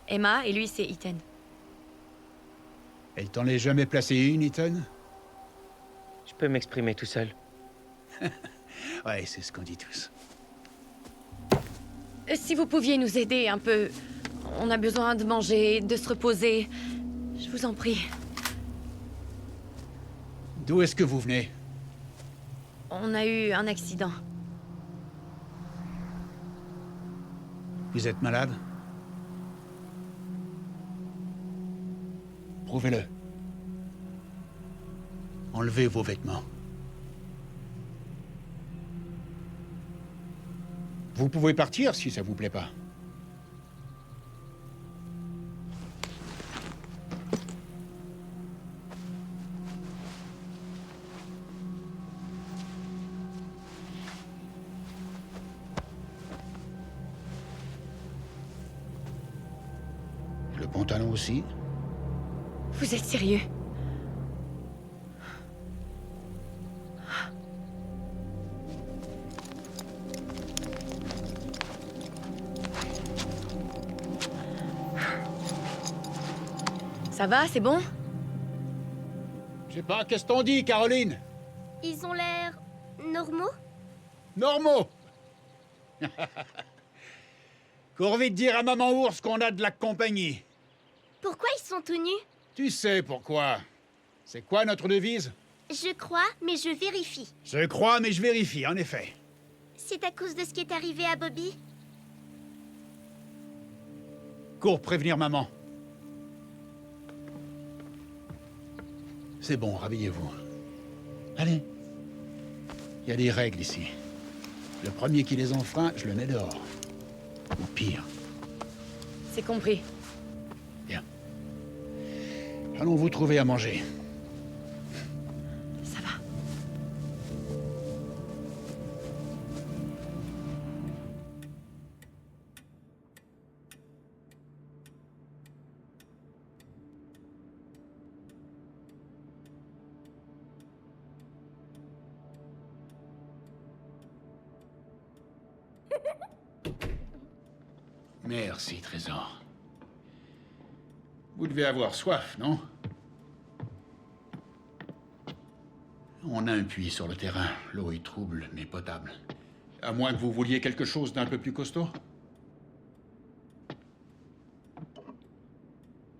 Emma et lui c'est Ethan. Elle t'en est jamais placé une, Ethan? Je peux m'exprimer tout seul. Ouais, c'est ce qu'on dit tous. Si vous pouviez nous aider un peu, on a besoin de manger, de se reposer. Je vous en prie. D'où est-ce que vous venez? On a eu un accident. Vous êtes malade? Prouvez-le. Enlevez vos vêtements. Vous pouvez partir si ça vous plaît pas. Le pantalon aussi? Vous êtes sérieux? Ça va, c'est bon? Je sais pas, qu'est-ce qu'on dit, Caroline? Ils ont l'air normaux? Normaux! Cours vite dire à Maman Ours qu'on a de la compagnie. Pourquoi ils sont tout nus? Tu sais pourquoi. C'est quoi notre devise? Je crois, mais je vérifie. Je crois, mais je vérifie, en effet. C'est à cause de ce qui est arrivé à Bobby? Cours prévenir maman. C'est bon, rhabillez-vous. Allez. Il y a des règles ici. Le premier qui les enfreint, je le mets dehors. Ou pire. C'est compris. Bien. Allons vous trouver à manger. Ça va. Merci, Trésor. Vous devez avoir soif, non? On a un puits sur le terrain. L'eau est trouble, mais potable. À moins que vous vouliez quelque chose d'un peu plus costaud?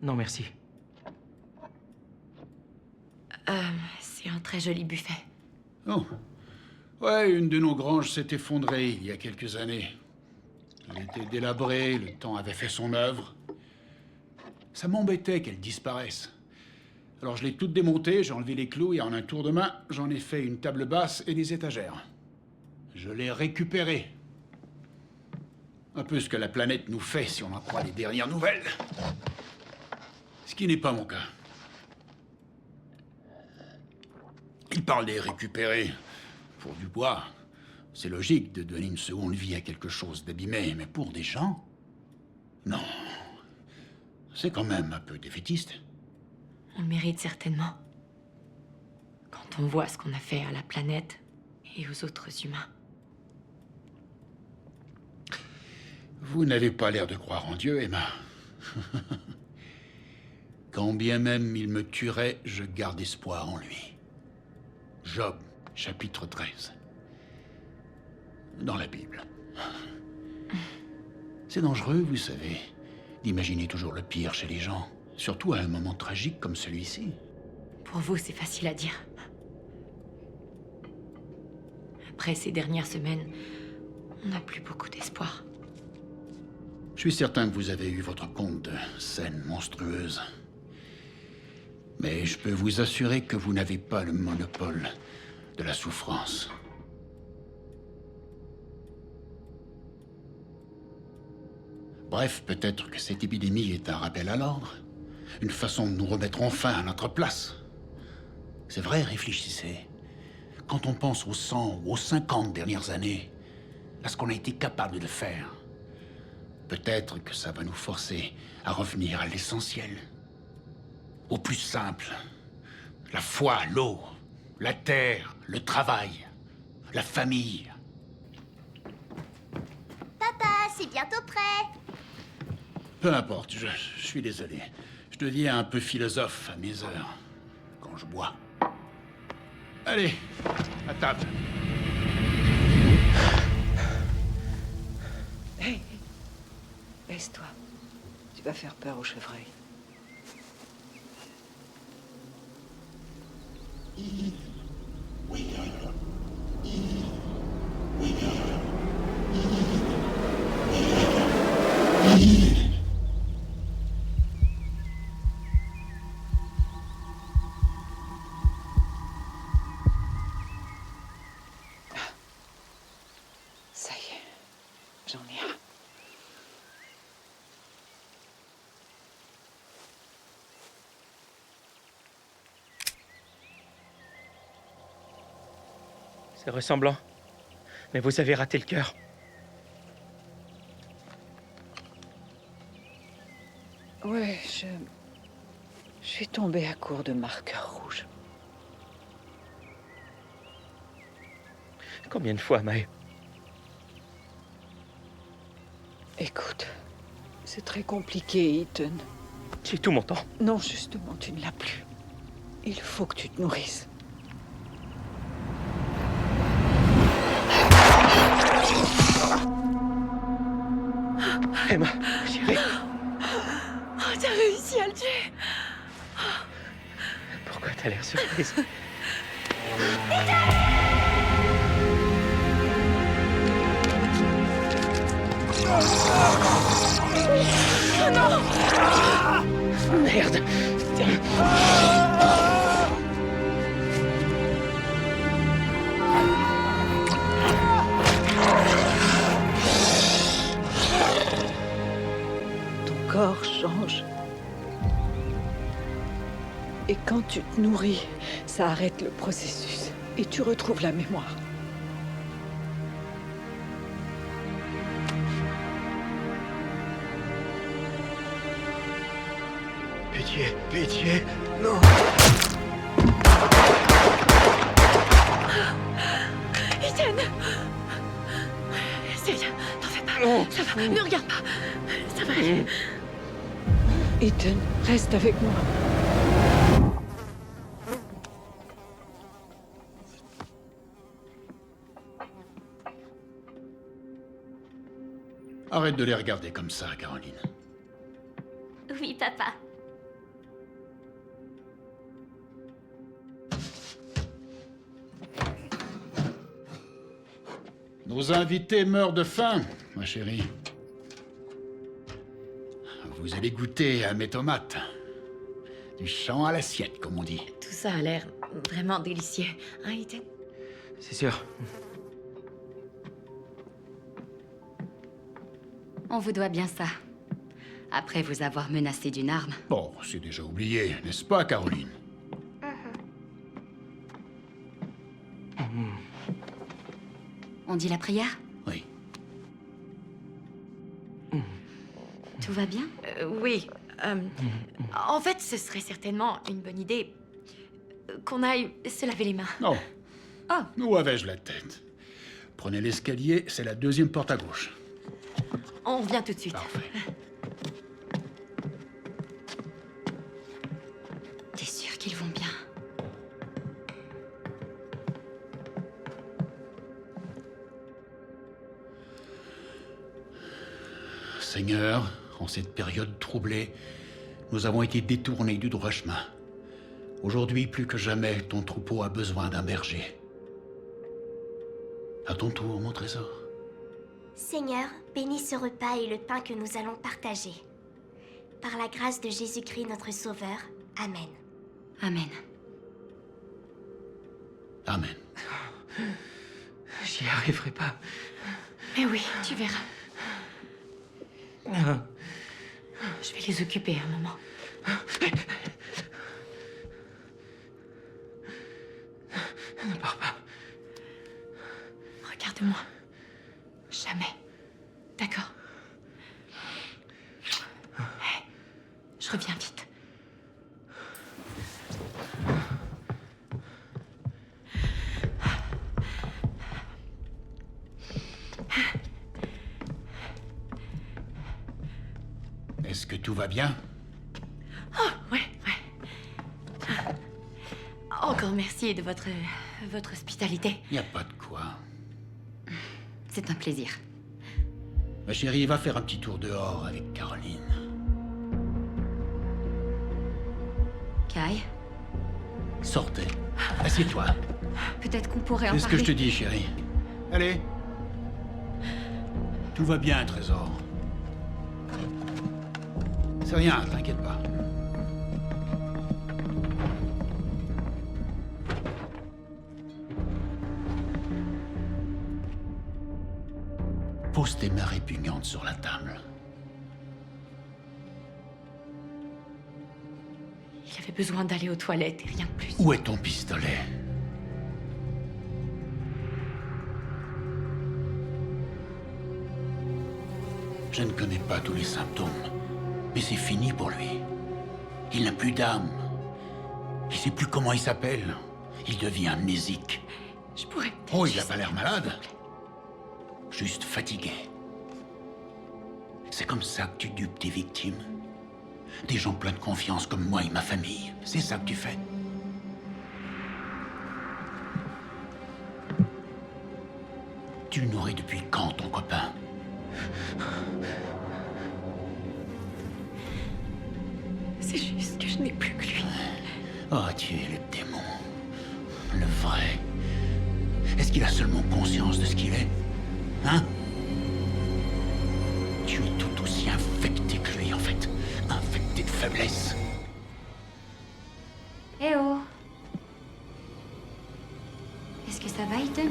Non, merci. C'est un très joli buffet. Oh. Ouais, une de nos granges s'est effondrée il y a quelques années. Elle était délabrée, le temps avait fait son œuvre. Ça m'embêtait qu'elle disparaisse. Alors je l'ai toute démontée, j'ai enlevé les clous et en un tour de main, j'en ai fait une table basse et des étagères. Je l'ai récupérée. Un peu ce que la planète nous fait si on en croit les dernières nouvelles. Ce qui n'est pas mon cas. Il parle des récupérés. pour Dubois, c'est logique de donner une seconde vie à quelque chose d'abîmé, mais pour des gens... Non. C'est quand même un peu défaitiste. On le mérite certainement. Quand on voit ce qu'on a fait à la planète et aux autres humains. Vous n'avez pas l'air de croire en Dieu, Emma. Quand bien même il me tuerait, je garde espoir en lui. Job, chapitre 13. Dans la Bible. C'est dangereux, vous savez, d'imaginer toujours le pire chez les gens, surtout à un moment tragique comme celui-ci. Pour vous, c'est facile à dire. Après ces dernières semaines, on n'a plus beaucoup d'espoir. Je suis certain que vous avez eu votre compte de scènes monstrueuses. Mais je peux vous assurer que vous n'avez pas le monopole de la souffrance. Bref, peut-être que cette épidémie est un rappel à l'ordre. Une façon de nous remettre enfin à notre place. C'est vrai, réfléchissez. Quand on pense aux 100 ou aux 50 dernières années, à ce qu'on a été capable de faire, peut-être que ça va nous forcer à revenir à l'essentiel. Au plus simple. La foi, l'eau, la terre, le travail, la famille. Papa, c'est bientôt prêt. Peu importe, je suis désolé. Je deviens un peu philosophe à mes heures, quand je bois. Allez, à table. Hé, baisse-toi. Tu vas faire peur au chevreuil. Ça y est, j'en ai un. C'est ressemblant. Mais vous avez raté le cœur. Ouais, je suis tombée à court de marqueurs rouges. Combien de fois, Mae? Écoute, c'est très compliqué, Ethan. J'ai tout mon temps. Non, justement, tu ne l'as plus. Il faut que tu te nourrisses. Emma, chérie. Oh, t'as réussi à le tuer. Pourquoi t'as l'air surprise? Oh non! Merde! Ton corps change. Et quand tu te nourris, ça arrête le processus. Et tu retrouves la mémoire. Pitié, pitié, non. Ethan! C'est bien, t'en fais pas. Ça va, ne regarde pas. Ça va aller. Ethan, reste avec moi. Arrête de les regarder comme ça, Caroline. Oui, papa. Nos invités meurent de faim, ma chérie. Vous allez goûter à mes tomates. Du champ à l'assiette, comme on dit. Tout ça a l'air vraiment délicieux, hein, Ethan? C'est sûr. On vous doit bien ça. Après vous avoir menacé d'une arme. Bon, c'est déjà oublié, n'est-ce pas, Caroline? On dit la prière? Oui. Tout va bien? Oui. En fait, ce serait certainement une bonne idée qu'on aille se laver les mains. Non. Ah. Où avais-je la tête? Prenez l'escalier, c'est la deuxième porte à gauche. On vient tout de suite. Parfait. T'es sûr qu'ils vont bien? Seigneur, en cette période troublée, nous avons été détournés du droit chemin. Aujourd'hui, plus que jamais, ton troupeau a besoin d'un berger. À ton tour, mon trésor. Seigneur, bénis ce repas et le pain que nous allons partager. Par la grâce de Jésus-Christ, notre Sauveur. Amen. Amen. Amen. J'y arriverai pas. Mais oui, tu verras. Je vais les occuper un moment. Ne pars pas. Regarde-moi. Jamais. D'accord? Hey, je reviens vite. Est-ce que tout va bien? Oh, ouais. Encore merci de votre hospitalité. Il n'y a pas de quoi. C'est un plaisir. Ma chérie, va faire un petit tour dehors avec Caroline. Kai, Sortez. Assieds-toi. peut-être qu'on pourrait en C'est ce que parler. je te dis, chérie. Allez. Tout va bien, trésor. C'est rien, t'inquiète pas. Pose tes mains répugnantes sur la table. Il avait besoin d'aller aux toilettes et rien de plus. Où est ton pistolet? Je ne connais pas tous les symptômes, mais c'est fini pour lui. Il n'a plus d'âme. Il sait plus comment il s'appelle. Il devient amnésique. Je pourrais... Oh, il n'a pas l'air malade. Juste fatigué. C'est comme ça que tu dupes tes victimes. Des gens pleins de confiance comme moi et ma famille. C'est ça que tu fais. Tu le nourris depuis quand, ton copain? C'est juste que je n'ai plus que lui. Oh, tu es le démon. Le vrai. Est-ce qu'il a seulement conscience de ce qu'il est? Hein? Tu es tout aussi infecté que lui, en fait. Infecté de faiblesse. Eh oh! Est-ce que ça va, Ethan?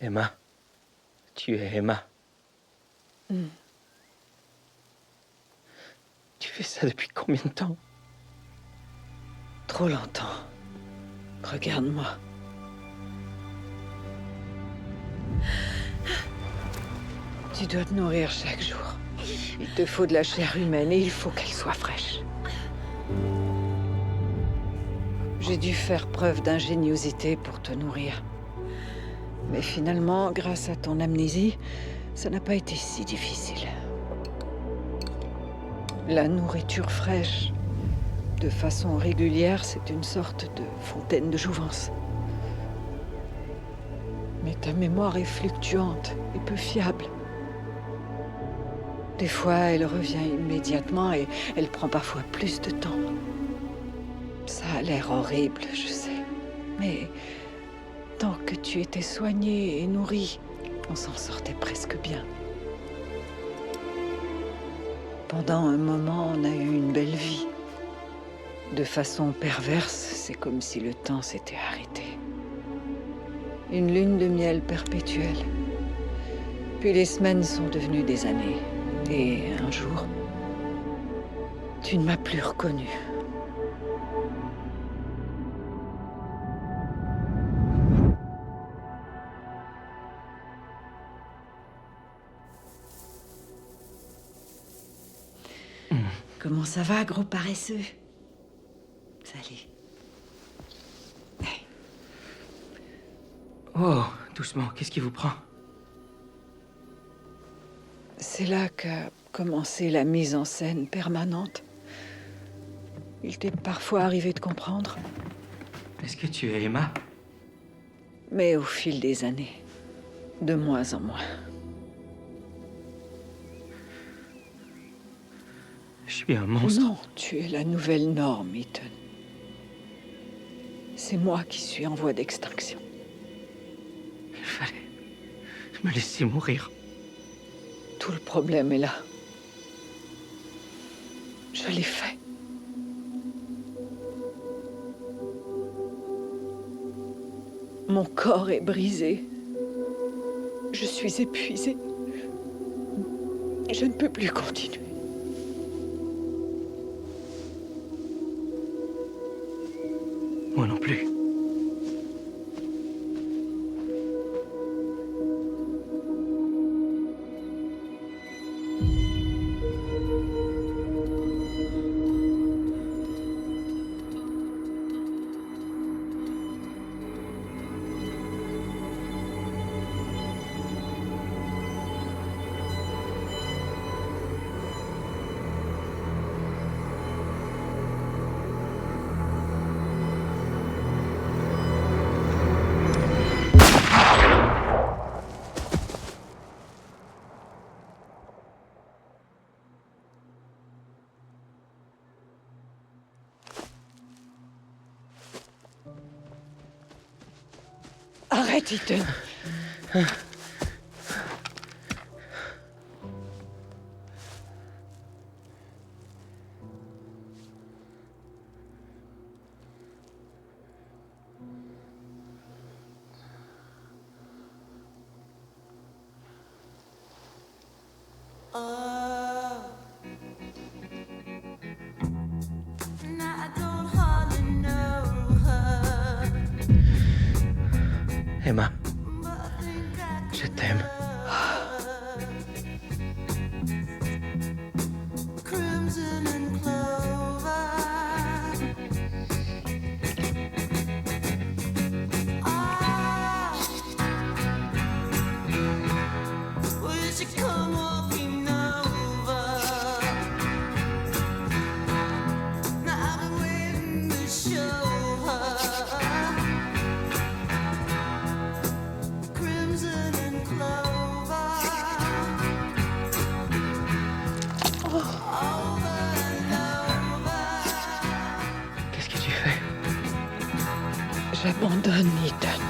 Emma. Tu es Emma. Tu fais ça depuis combien de temps? Trop longtemps. Regarde-moi. Tu dois te nourrir chaque jour. Il te faut de la chair humaine et il faut qu'elle soit fraîche. J'ai dû faire preuve d'ingéniosité pour te nourrir. Mais finalement, grâce à ton amnésie, ça n'a pas été si difficile. La nourriture fraîche, de façon régulière, c'est une sorte de fontaine de jouvence. Mais ta mémoire est fluctuante et peu fiable. Des fois, elle revient immédiatement et elle prend parfois plus de temps. Ça a l'air horrible, je sais. Mais tant que tu étais soigné et nourri, on s'en sortait presque bien. Pendant un moment, on a eu une belle vie. De façon perverse, c'est comme si le temps s'était arrêté. Une lune de miel perpétuelle. Puis les semaines sont devenues des années. Et un jour, tu ne m'as plus reconnue. Comment ça va, gros paresseux? Salut. Hey. Oh, doucement, qu'est-ce qui vous prend? C'est là qu'a commencé la mise en scène permanente. Il t'est parfois arrivé de comprendre, Est-ce que tu es Emma? mais au fil des années, de moins en moins. Je suis un monstre. Non, tu es la nouvelle norme, Ethan. C'est moi qui suis en voie d'extinction. Il fallait me laisser mourir. Tout le problème est là. Je l'ai fait. Mon corps est brisé. Je suis épuisée. Je ne peux plus continuer. Moi non plus. Arrête, Ethan. Emma, je t'aime. Qu'est-ce que tu fais? J'abandonne, Ethan.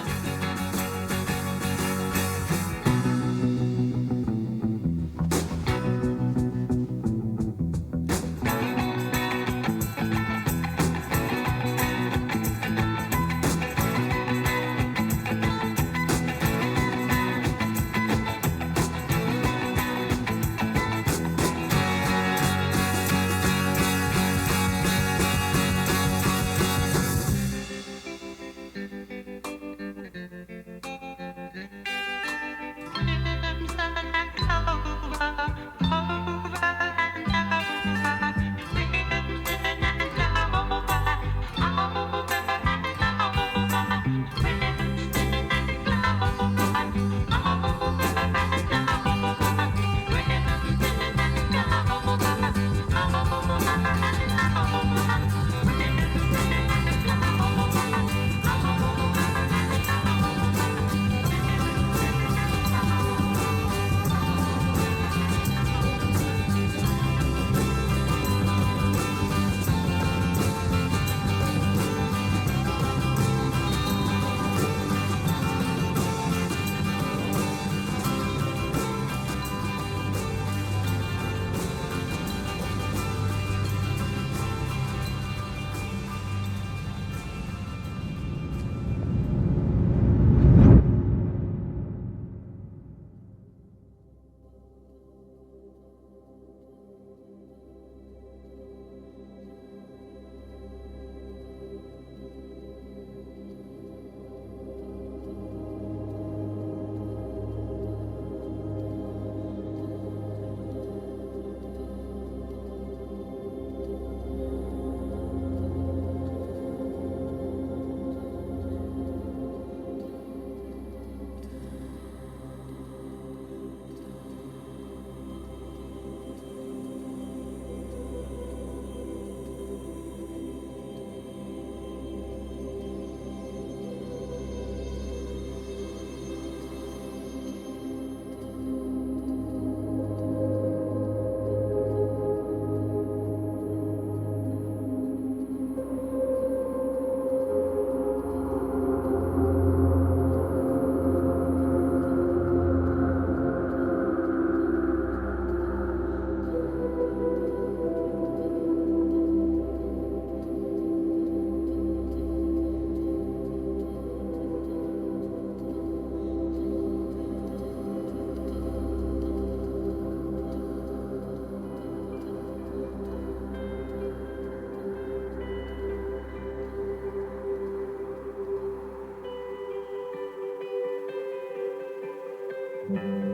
thank you